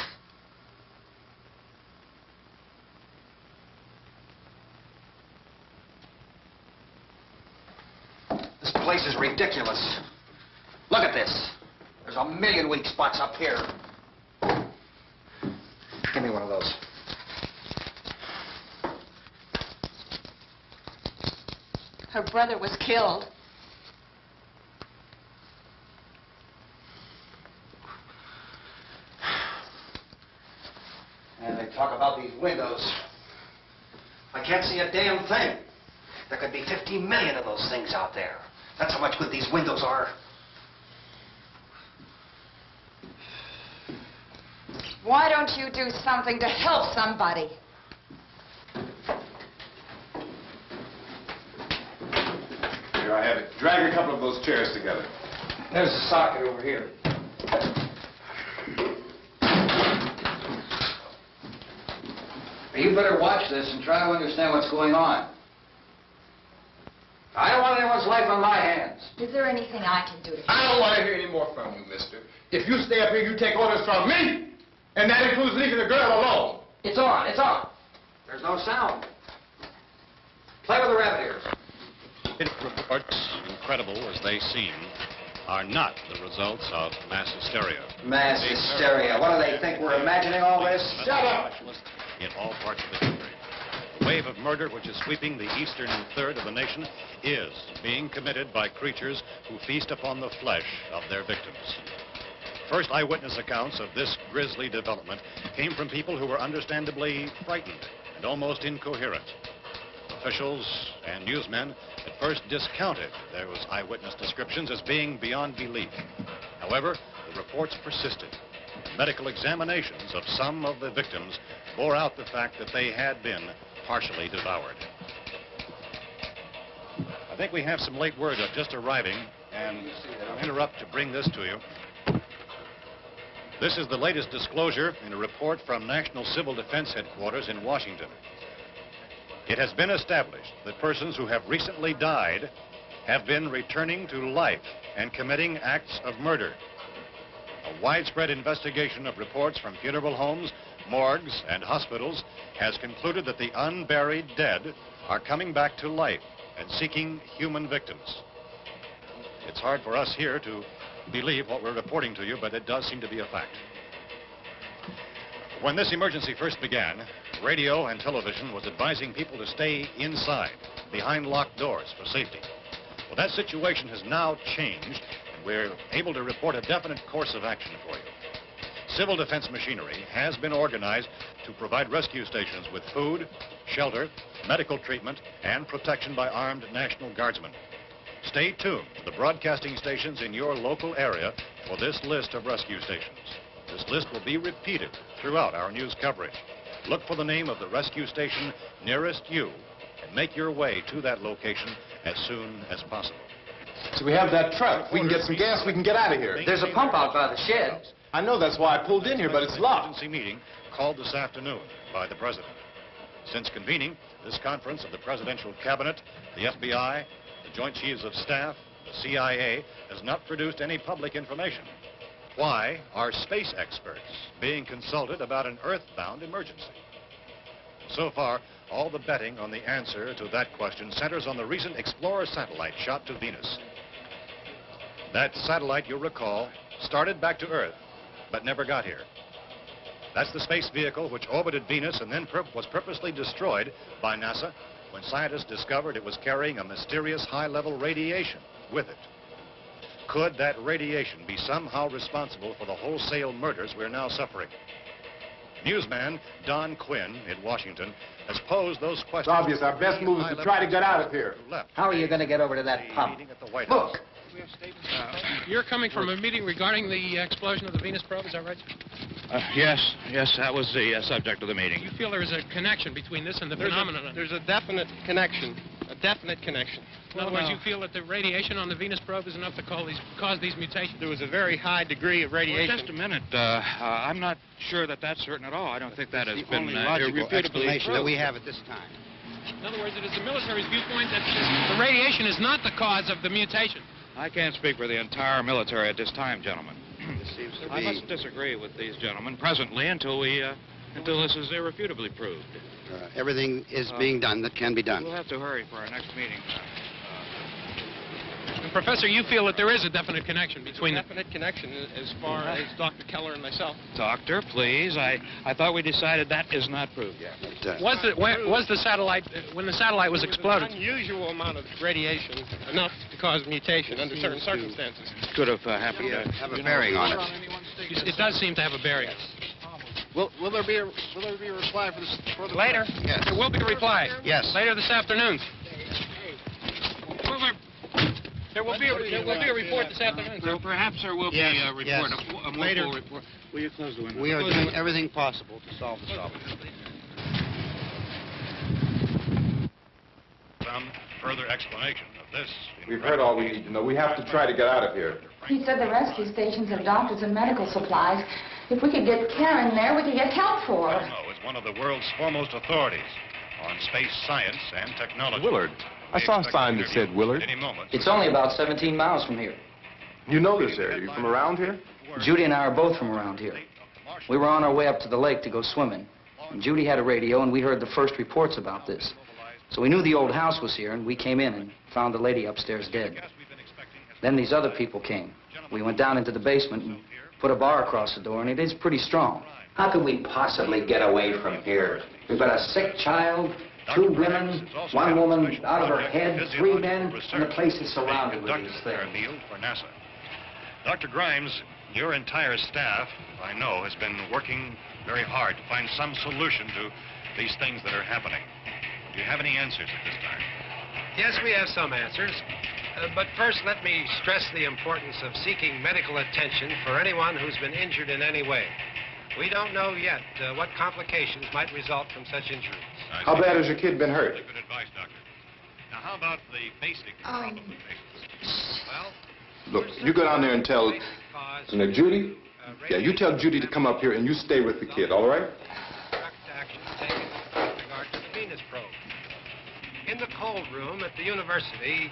This place is ridiculous. Look at this. There's a million weak spots up here. Give me one of those. Her brother was killed. And they talk about these windows. I can't see a damn thing. There could be 50 million of those things out there. That's how much good these windows are. Why don't you do something to help somebody? Here, I have it. Drag a couple of those chairs together. There's a socket over here. You better watch this and try to understand what's going on. I don't want anyone's life on my hands. Is there anything I can do to help? I don't want to hear any more from you, mister. If you stay up here, you take orders from me. And that includes leaving the girl alone. It's on, it's on. There's no sound. Play with the rabbit ears. Reports, incredible as they seem, are not the results of mass hysteria. Mass hysteria. What do they think? We're imagining all this? Shut up! In all parts of the country. The wave of murder which is sweeping the eastern third of the nation is being committed by creatures who feast upon the flesh of their victims. First eyewitness accounts of this grisly development came from people who were understandably frightened and almost incoherent. Officials and newsmen at first discounted those eyewitness descriptions as being beyond belief. However, the reports persisted. Medical examinations of some of the victims bore out the fact that they had been partially devoured. I think we have some late word just arriving, and I'll interrupt to bring this to you. This is the latest disclosure in a report from National Civil Defense Headquarters in Washington. It has been established that persons who have recently died have been returning to life and committing acts of murder. A widespread investigation of reports from funeral homes, morgues, and hospitals has concluded that the unburied dead are coming back to life and seeking human victims. It's hard for us here to believe what we're reporting to you, but it does seem to be a fact. When this emergency first began, radio and television was advising people to stay inside, behind locked doors for safety. Well, that situation has now changed, and we're able to report a definite course of action for you. Civil defense machinery has been organized to provide rescue stations with food, shelter, medical treatment, and protection by armed National Guardsmen. Stay tuned to the broadcasting stations in your local area for this list of rescue stations. This list will be repeated throughout our news coverage. Look for the name of the rescue station nearest you and make your way to that location as soon as possible. So we have that truck. We can get some gas, we can get out of here. There's a pump out by the shed. I know, that's why I pulled in here, but it's locked. Emergency meeting called this afternoon by the President. Since convening this conference of the Presidential Cabinet, the FBI, the Joint Chiefs of Staff, the CIA has not produced any public information. Why are space experts being consulted about an Earth-bound emergency? So far, all the betting on the answer to that question centers on the recent Explorer satellite shot to Venus. That satellite, you'll recall, started back to Earth, but never got here. That's the space vehicle which orbited Venus and then was purposely destroyed by NASA when scientists discovered it was carrying a mysterious high-level radiation with it. Could that radiation be somehow responsible for the wholesale murders we're now suffering? Newsman Don Quinn in Washington has posed those questions. It's obvious our best move is to try to get out of here. How are you going to get over to that pump? Look! You're coming from a meeting regarding the explosion of the Venus probe, is that right? Yes, that was the subject of the meeting. You feel there is a connection between this and the phenomenon? There's a definite connection. A definite connection. In other words, you feel that the radiation on the Venus probe is enough to cause these mutations? There was a very high degree of radiation. Well, just a minute. I'm not sure that that's certain at all. I don't think that has been irrefutably explanation that we have at this time. In other words, it is the military's viewpoint that the radiation is not the cause of the mutation. I can't speak for the entire military at this time, gentlemen. This seems to be... I must disagree with these gentlemen presently until this is irrefutably proved. everything is being done that can be done. We'll have to hurry for our next meeting. Professor, you feel that there is a definite connection between them? Definite connection as far as Dr. Keller and myself. Doctor, please. I thought we decided that is not proved yet. Was the satellite, when the satellite was exploded? An unusual amount of radiation, enough to cause mutation under certain circumstances. Could have happened. Have a bearing on it. It does seem to have a bearing. Will there be a reply for this? Later? Yes. There will be a reply. Yes. Later this afternoon. There will be a report this afternoon, sir. Perhaps there will be a report, a more full report. Will you close the window? We are doing everything possible to solve the problem. Some further explanation of this. We've heard all we need to know. We have to try to get out of here. He said the rescue stations have doctors and medical supplies. If we could get care in there, we could get help for her. No, it's one of the world's foremost authorities on space science and technology. Willard. I saw a sign that said Willard. Any moment. It's only about 17 miles from here. You know this area. You from around here? Judy and I are both from around here. We were on our way up to the lake to go swimming. And Judy had a radio, and we heard the first reports about this. So we knew the old house was here, and we came in and found the lady upstairs dead. Then these other people came. We went down into the basement and put a bar across the door, and it is pretty strong. How could we possibly get away from here? We've got a sick child, 2 women, 1 woman out of her head, 3 men, and the place is surrounded with these things. For NASA. Dr. Grimes, your entire staff, I know, has been working very hard to find some solution to these things that are happening. Do you have any answers at this time? Yes, we have some answers. But first, let me stress the importance of seeking medical attention for anyone who's been injured in any way. We don't know yet what complications might result from such injuries. How bad has your kid been hurt? Good advice, Doctor. Now, how about the basic complications? Well, Look, you go down there and tell... Now, Judy? Yeah, you tell Judy to come up here and you stay with the kid, all right? Action taken with regard to the Venus probe. In the cold room at the university,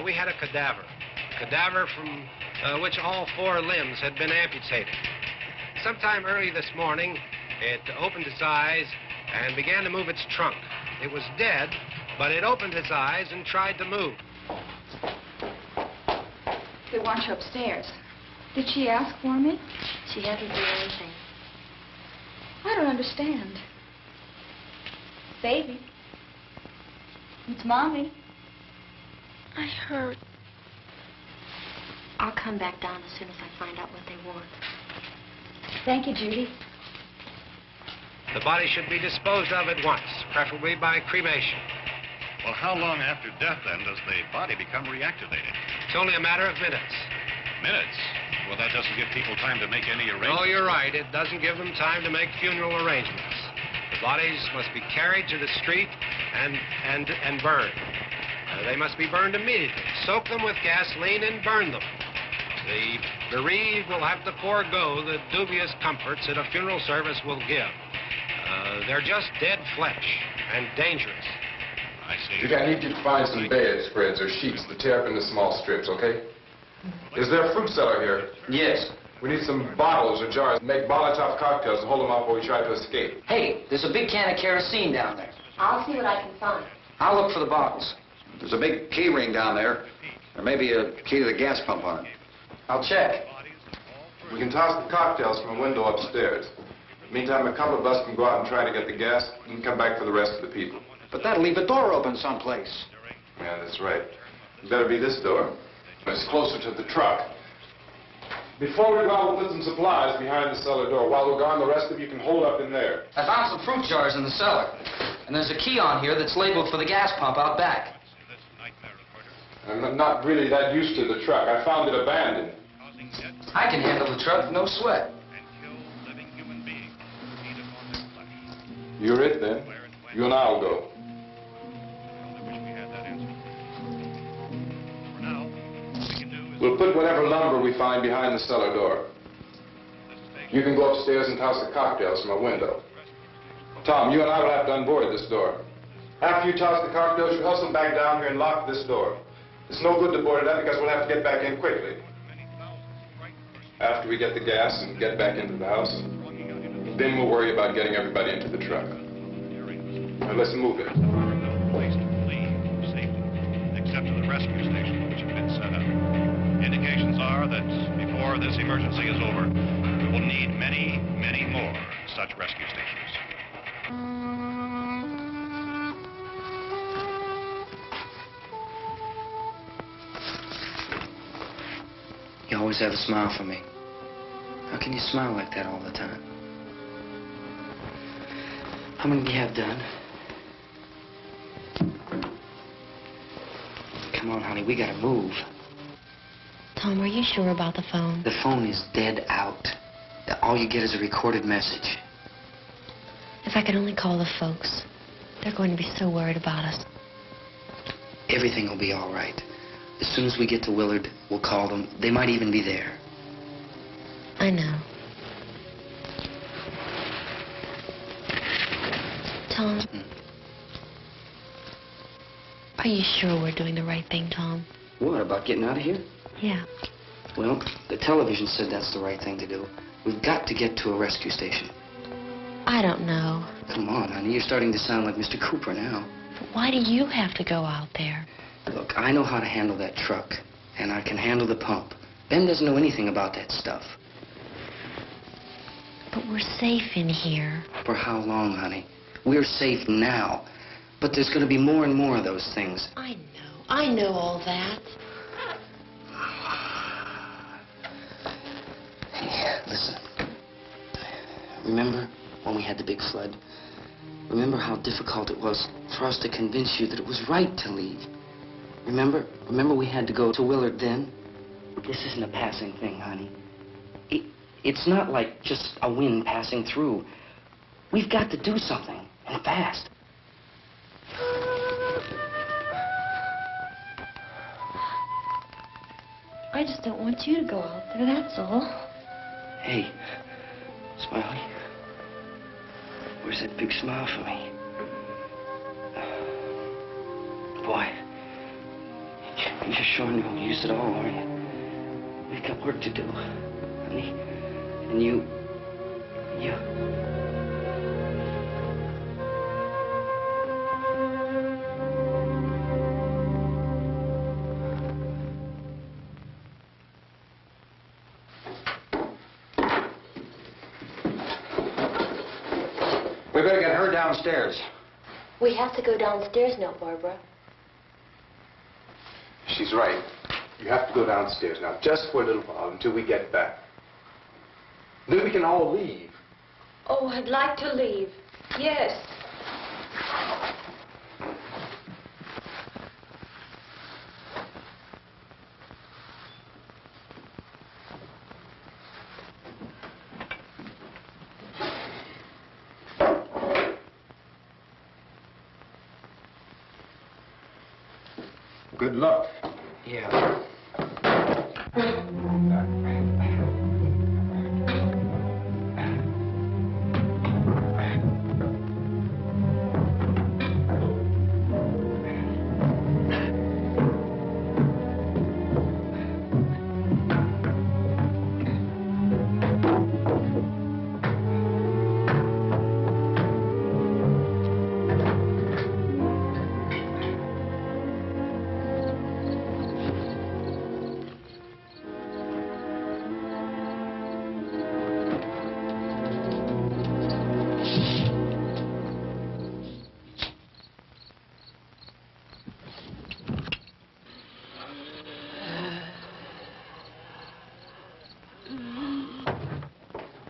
we had a cadaver from which all 4 limbs had been amputated. Sometime early this morning, it opened its eyes and began to move its trunk. It was dead, but it opened its eyes and tried to move. They want you upstairs. Did she ask for me? She hasn't done anything. I don't understand. Baby. It's Mommy. I heard. I'll come back down as soon as I find out what they want. Thank you, Judy. The body should be disposed of at once, preferably by cremation. Well, how long after death, then, does the body become reactivated? It's only a matter of minutes. Minutes? Well, that doesn't give people time to make any arrangements. Oh, you're right. It doesn't give them time to make funeral arrangements. The bodies must be carried to the street and burned. They must be burned immediately. Soak them with gasoline and burn them. The bereaved will have to forego the dubious comforts that a funeral service will give. They're just dead flesh and dangerous. I see. Judy, I need you to find some bedspreads or sheets to tear up into small strips, okay? Is there a fruit cellar here? Yes. We need some bottles or jars. Make Molotov cocktails to hold them off while we try to escape. Hey, there's a big can of kerosene down there. I'll see what I can find. I'll look for the bottles. There's a big key ring down there. There may be a key to the gas pump on it. I'll check. We can toss the cocktails from a window upstairs. Meantime, a couple of us can go out and try to get the gas and come back for the rest of the people. But that'll leave a door open someplace. Yeah, that's right. It better be this door. It's closer to the truck. Before we go, we'll put some supplies behind the cellar door. While we're gone, the rest of you can hold up in there. I found some fruit jars in the cellar. And there's a key on here that's labeled for the gas pump out back. I'm not really that used to the truck. I found it abandoned. I can handle the truck, no sweat. You're it, then. You and I'll go. We'll put whatever lumber we find behind the cellar door. You can go upstairs and toss the cocktails from a window. Tom, you and I will have to unboard this door. After you toss the cocktails, you hustle back down here and lock this door. It's no good to board it up because we'll have to get back in quickly. After we get the gas and get back into the house, then we'll worry about getting everybody into the truck. Now let's move it. Place to leave safely, except to the rescue station, which have been set up. Indications are that before this emergency is over, we will need many, many more such rescue stations. You always have a smile for me. How can you smile like that all the time? How many do you have done? Come on, honey, we gotta move. Tom, are you sure about the phone? The phone is dead out. All you get is a recorded message. If I could only call the folks. They're going to be so worried about us. Everything will be all right. As soon as we get to Willard, we'll call them. They might even be there. I know. Tom? Are you sure we're doing the right thing, Tom? What, about getting out of here? Yeah. Well, the television said that's the right thing to do. We've got to get to a rescue station. I don't know. Come on, honey. You're starting to sound like Mr. Cooper now. But why do you have to go out there? Look, I know how to handle that truck, and I can handle the pump. Ben doesn't know anything about that stuff. But we're safe in here. For how long, honey? We're safe now. But there's going to be more and more of those things. I know all that. Hey, listen. Remember when we had the big flood? Remember how difficult it was for us to convince you that it was right to leave? Remember we had to go to Willard then? This isn't a passing thing, honey. It's not like just a wind passing through. We've got to do something, and fast. I just don't want you to go out there, that's all. Hey, Smiley. Where's that big smile for me? Boy, you're sure no use at all, are you? We've got work to do, honey. And you... We better get her downstairs. We have to go downstairs now, Barbara. She's right. You have to go downstairs now, just for a little while, until we get back. Then we can all leave. Oh, I'd like to leave. Yes. Good luck. Yeah.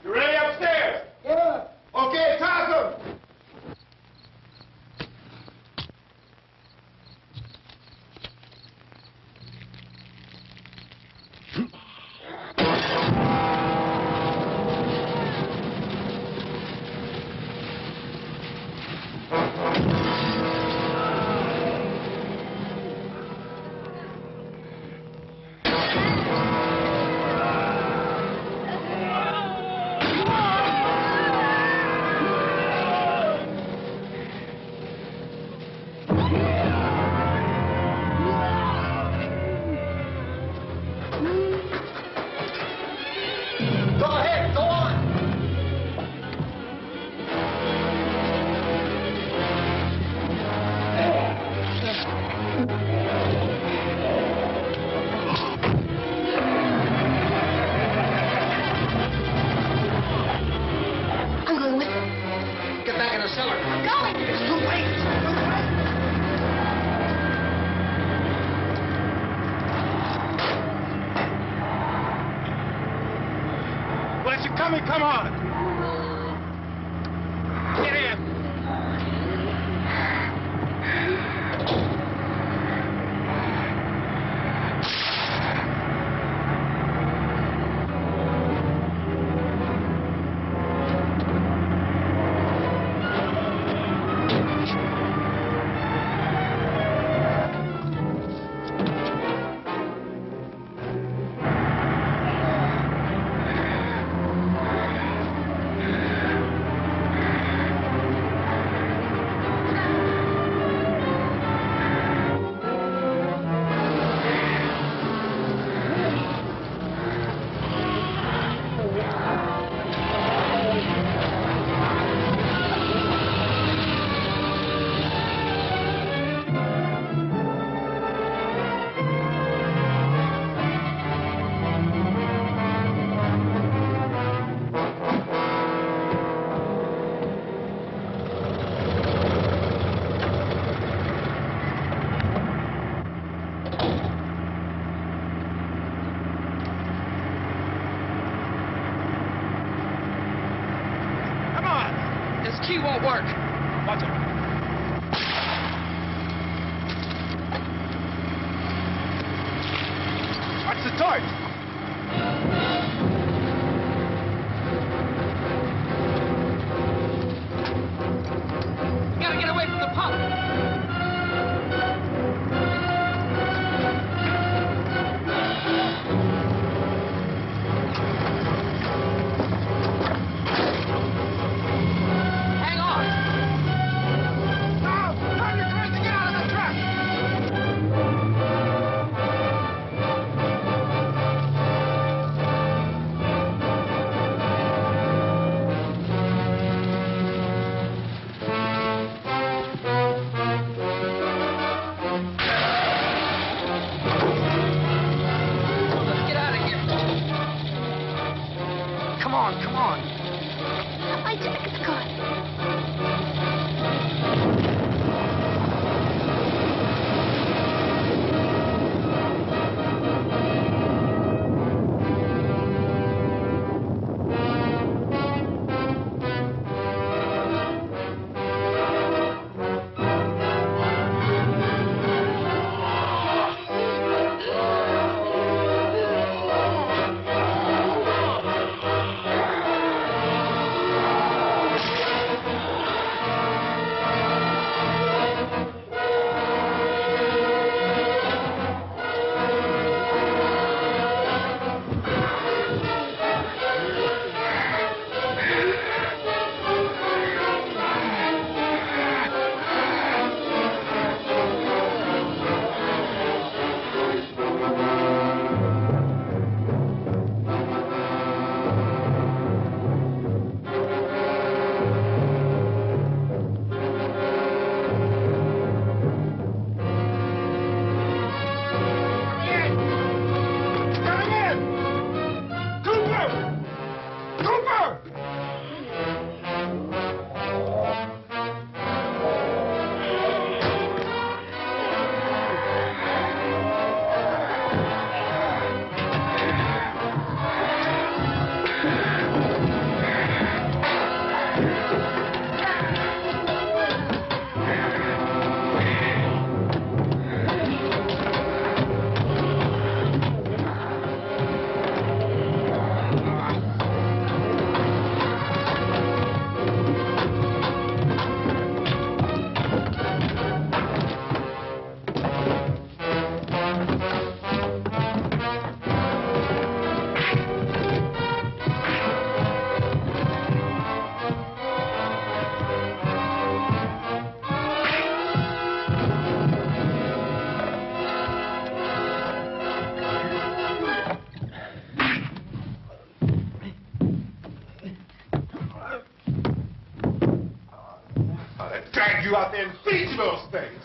You ready upstairs? Yeah. Okay, toss them. Come on. Get in. key won't work. Watch it. Watch the torch. We gotta get away from the pump. Hang on. Now, turn your cars to get out of the truck. Let's get out of here. Come on, come on. My jacket's gone. Drag you out there and feed you those things.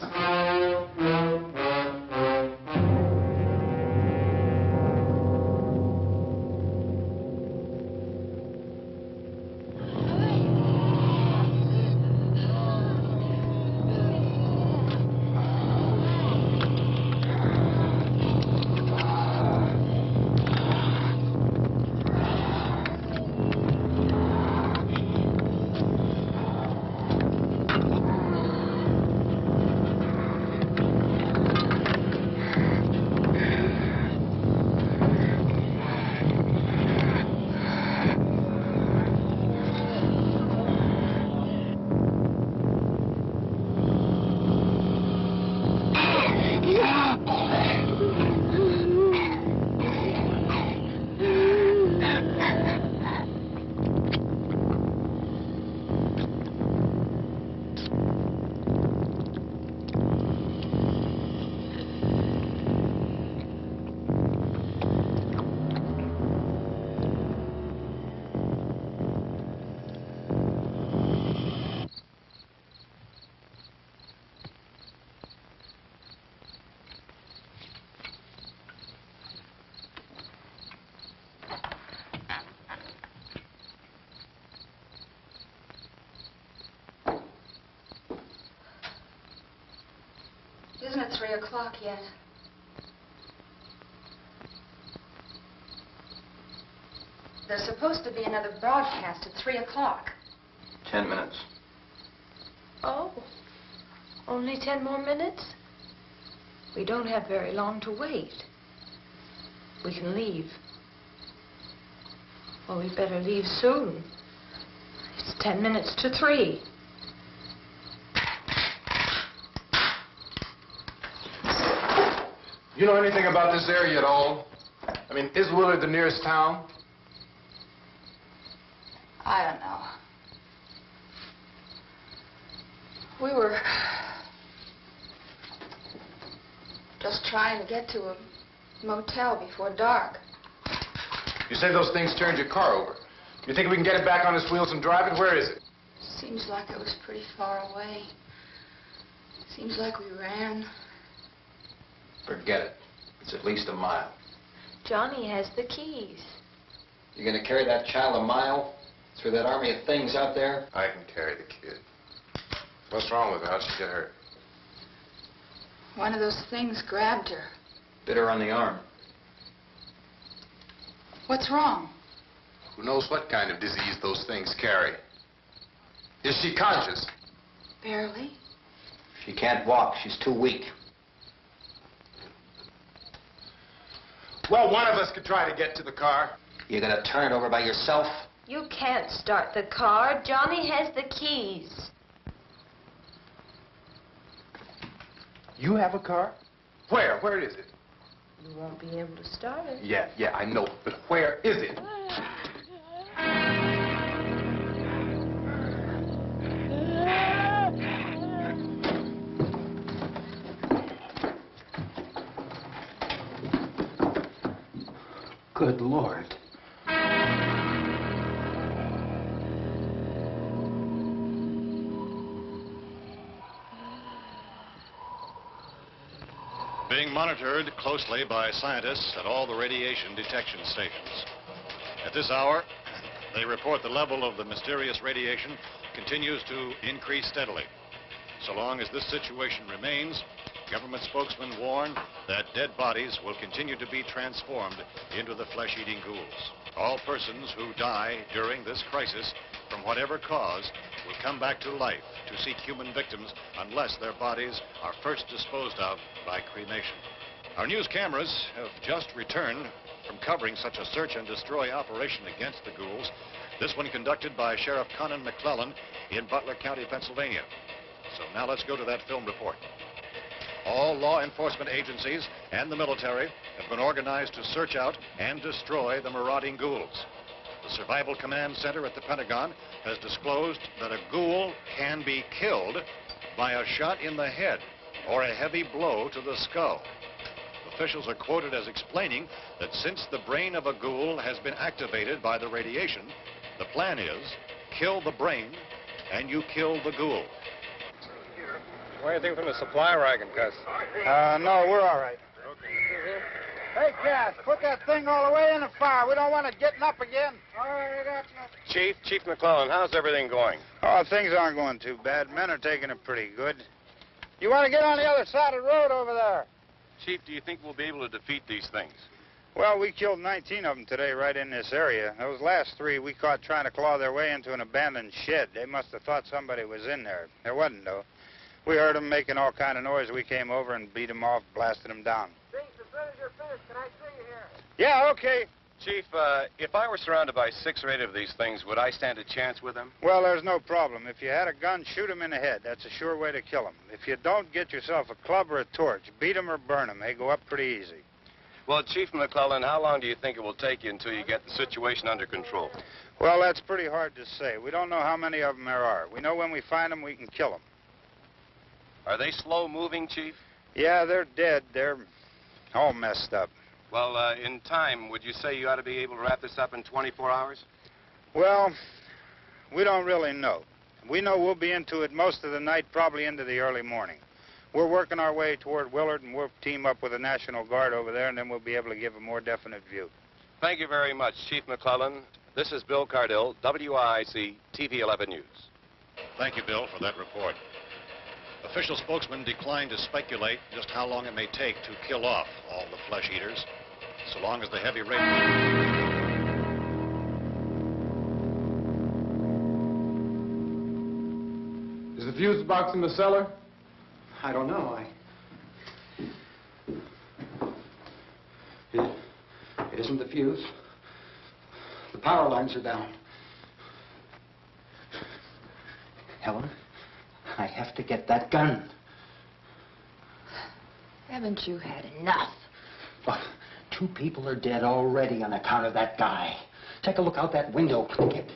Isn't it 3 o'clock yet? There's supposed to be another broadcast at 3 o'clock. 10 minutes. Oh, only 10 more minutes? We don't have very long to wait. We can leave. Well, we better leave soon. It's 10 minutes to 3. You know anything about this area at all? I mean, is Willard the nearest town? I don't know. We were just trying to get to a motel before dark. You say those things turned your car over. You think we can get it back on its wheels and drive it? Where is it? Seems like it was pretty far away. Seems like we ran. Forget it. It's at least a mile. Johnny has the keys. You gonna carry that child a mile through that army of things out there? I can carry the kid. What's wrong with her? How'd she get hurt? One of those things grabbed her. Bit her on the arm. What's wrong? Who knows what kind of disease those things carry? Is she conscious? Barely. She can't walk. She's too weak. Well, one of us could try to get to the car. You gonna turn it over by yourself? You can't start the car. Johnny has the keys. You have a car? Where? Where is it? You won't be able to start it. Yeah, I know. But where is it? Good Lord. Being monitored closely by scientists at all the radiation detection stations. At this hour, they report the level of the mysterious radiation continues to increase steadily. So long as this situation remains, government spokesmen warn that dead bodies will continue to be transformed into the flesh-eating ghouls. All persons who die during this crisis, from whatever cause, will come back to life to seek human victims unless their bodies are first disposed of by cremation. Our news cameras have just returned from covering such a search and destroy operation against the ghouls, this one conducted by Sheriff Conan McClellan in Butler County, Pennsylvania. So now let's go to that film report. All law enforcement agencies and the military have been organized to search out and destroy the marauding ghouls. The Survival Command Center at the Pentagon has disclosed that a ghoul can be killed by a shot in the head or a heavy blow to the skull. Officials are quoted as explaining that since the brain of a ghoul has been activated by the radiation, the plan is kill the brain and you kill the ghoul. Want anything from the supply wagon, Cuz? No, we're all right. Hey, Cass, put that thing all the way in the fire. We don't want it getting up again. All right, Chief McClellan, how's everything going? Oh, things aren't going too bad. Men are taking it pretty good. You want to get on the other side of the road over there? Chief, do you think we'll be able to defeat these things? Well, we killed 19 of them today right in this area. Those last 3 we caught trying to claw their way into an abandoned shed. They must have thought somebody was in there. There wasn't, though. We heard them making all kind of noise. We came over and beat them off, blasted them down. As soon as you're finished, can I see you here? Yeah, okay. Chief, if I were surrounded by 6 or 8 of these things, would I stand a chance with them? Well, there's no problem. If you had a gun, shoot them in the head. That's a sure way to kill them. If you don't, get yourself a club or a torch. Beat them or burn them. They go up pretty easy. Well, Chief McClellan, how long do you think it will take you until you get the situation under control? Well, that's pretty hard to say. We don't know how many of them there are. We know when we find them, we can kill them. Are they slow-moving, Chief? Yeah, they're dead. They're all messed up. Well, in time, would you say you ought to be able to wrap this up in 24 hours? Well, we don't really know. We know we'll be into it most of the night, probably into the early morning. We're working our way toward Willard, and we'll team up with the National Guard over there, and then we'll be able to give a more definite view. Thank you very much, Chief McClellan. This is Bill Cardill, WIC TV 11 News. Thank you, Bill, for that report. Official spokesmen declined to speculate just how long it may take to kill off all the flesh eaters, so long as the heavy radiation... Is the fuse box in the cellar? I don't know. It isn't the fuse. The power lines are down. Helen, I have to get that gun. Haven't you had enough? Look, 2 people are dead already on account of that guy. Take a look out that window. Get...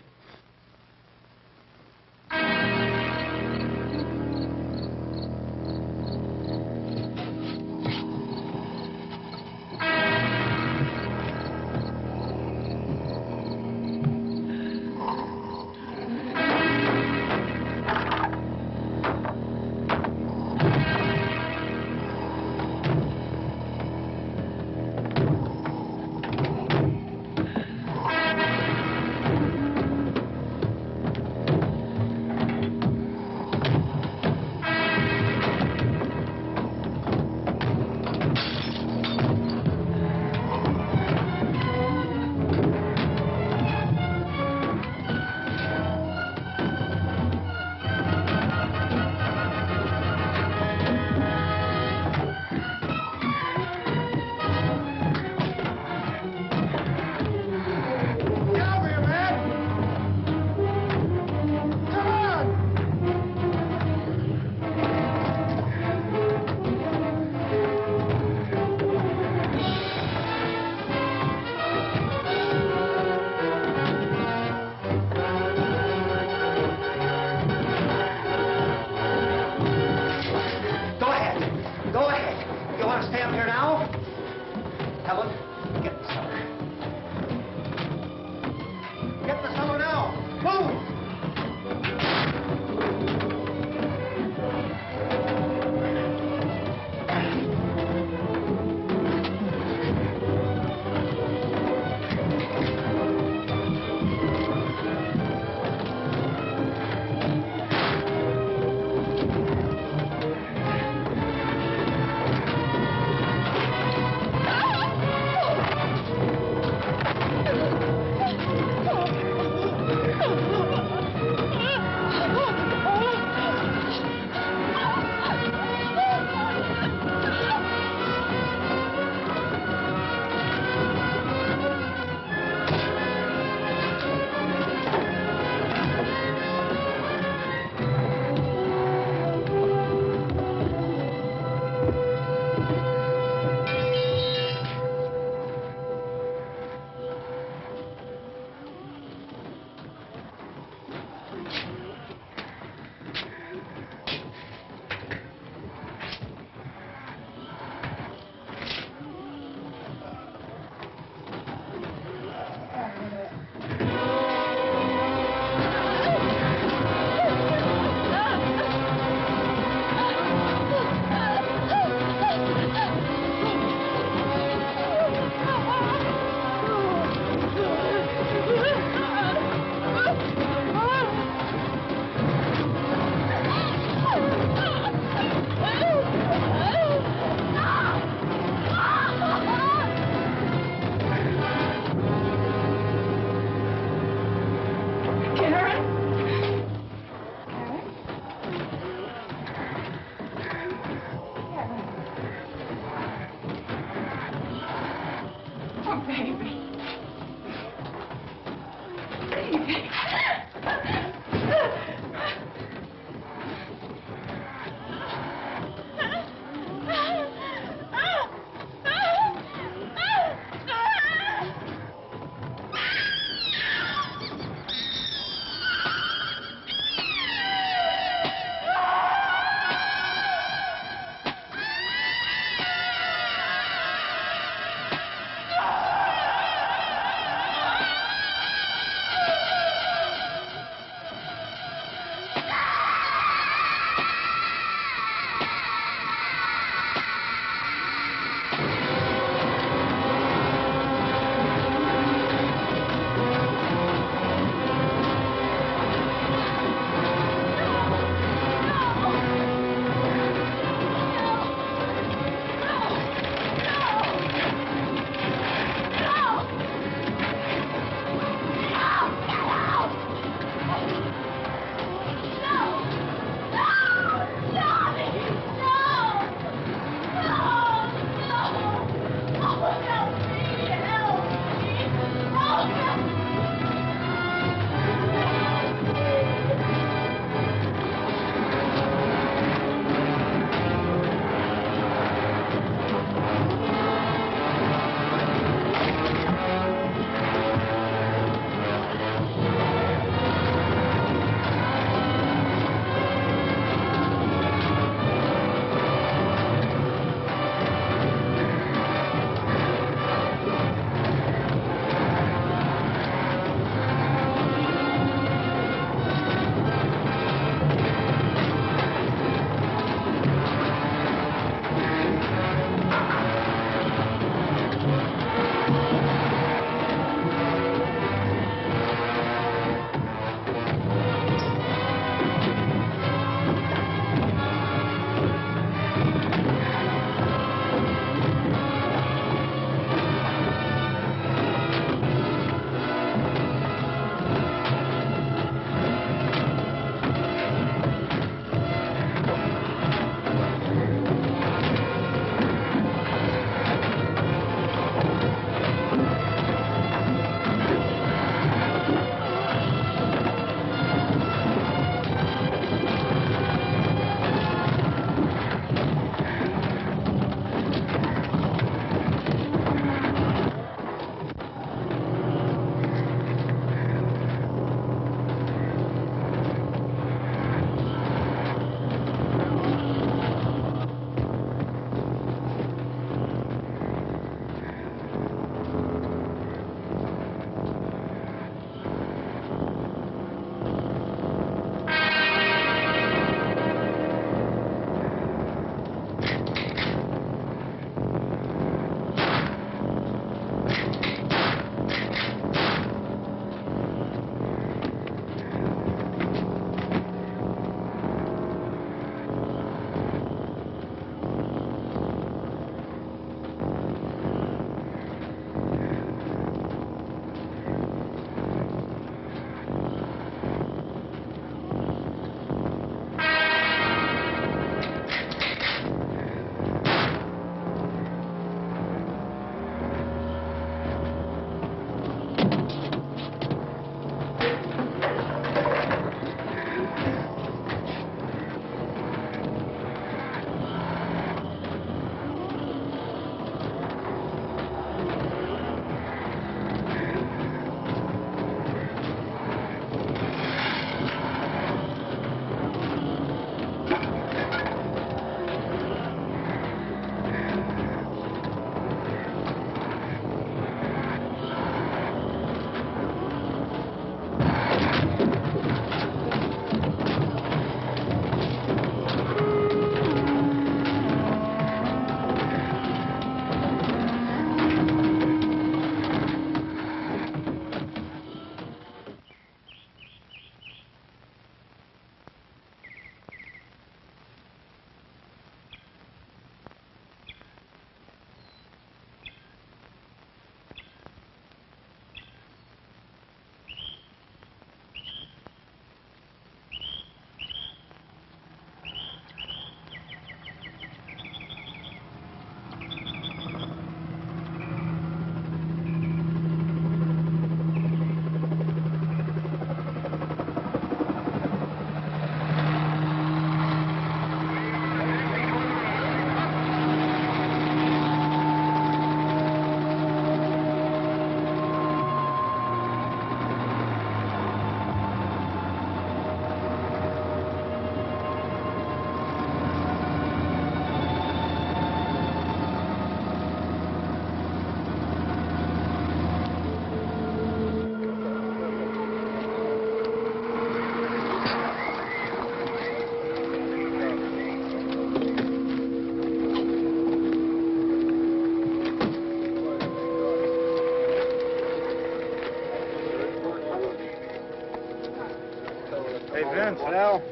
Hey, Vince, Al,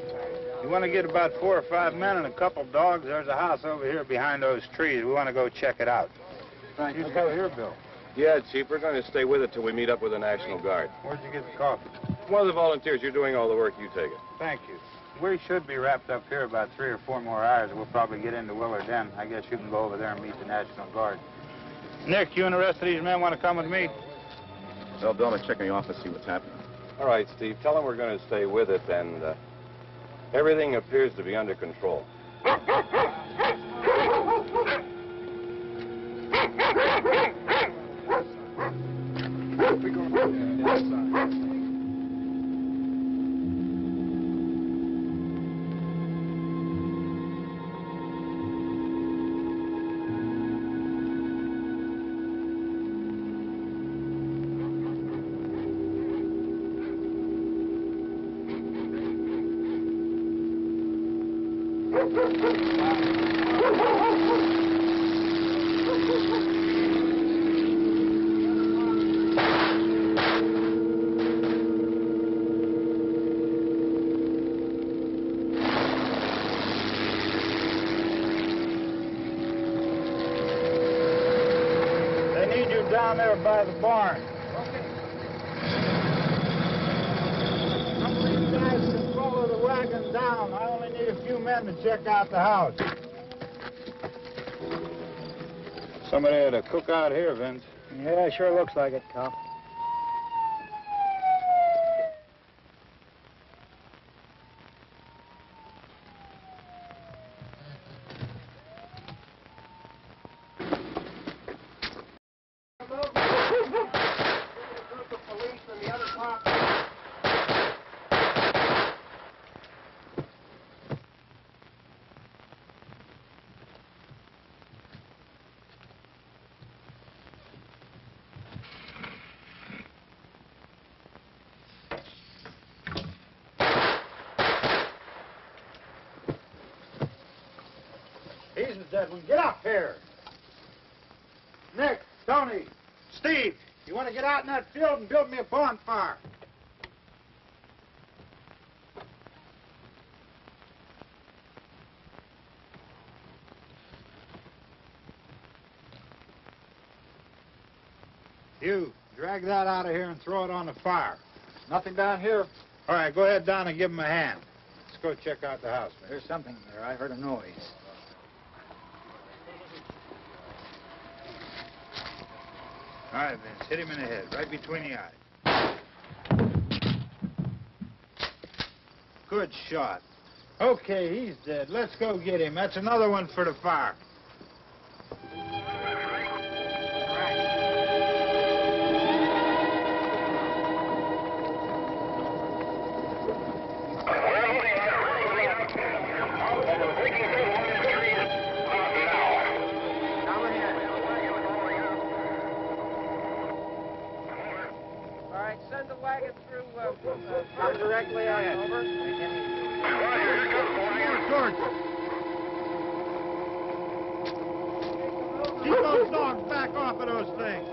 you want to get about 4 or 5 men and a couple dogs? There's a house over here behind those trees. We want to go check it out. Right. You go here, Bill. Yeah, Chief, we're going to stay with it till we meet up with the National Guard. Where'd you get the coffee? One of the volunteers. You're doing all the work. You take it. Thank you. We should be wrapped up here about 3 or 4 more hours. We'll probably get into Willard then. I guess you can go over there and meet the National Guard. Nick, you and the rest of these men want to come with me? Well, Bill, let's check in the office, see what's happening. All right, Steve. Tell them we're going to stay with it, and everything appears to be under control. Down there by the barn. Some of these guys can follow the wagon down. I only need a few men to check out the house. Somebody had a cookout here, Vince. Yeah, sure looks like it, Tom. He's the dead one. Get up here. Nick, Tony, Steve, you want to get out in that field and build me a bonfire? You, drag that out of here and throw it on the fire. Nothing down here. All right, go ahead down and give him a hand. Let's go check out the house. There's something there. I heard a noise. All right, Vince, hit him in the head, right between the eyes. Good shot. Okay, he's dead. Let's go get him. That's another one for the fire. Send the wagon through directly on over. More torches. Keep those dogs back off of those things.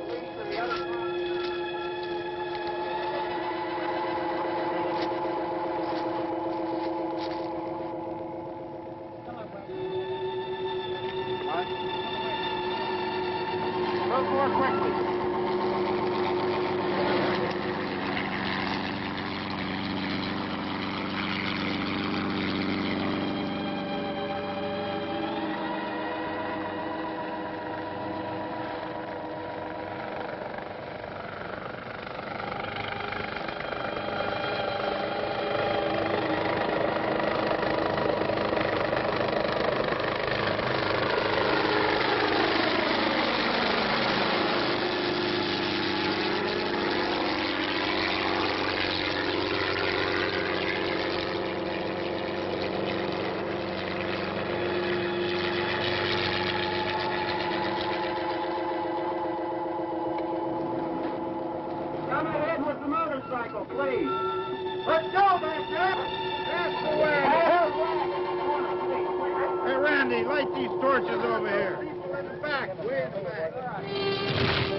Move more quickly. Come ahead with the motorcycle, please. Let's go back there. That's the way. Hey, Randy, light these torches over here. People in the back, way in the back.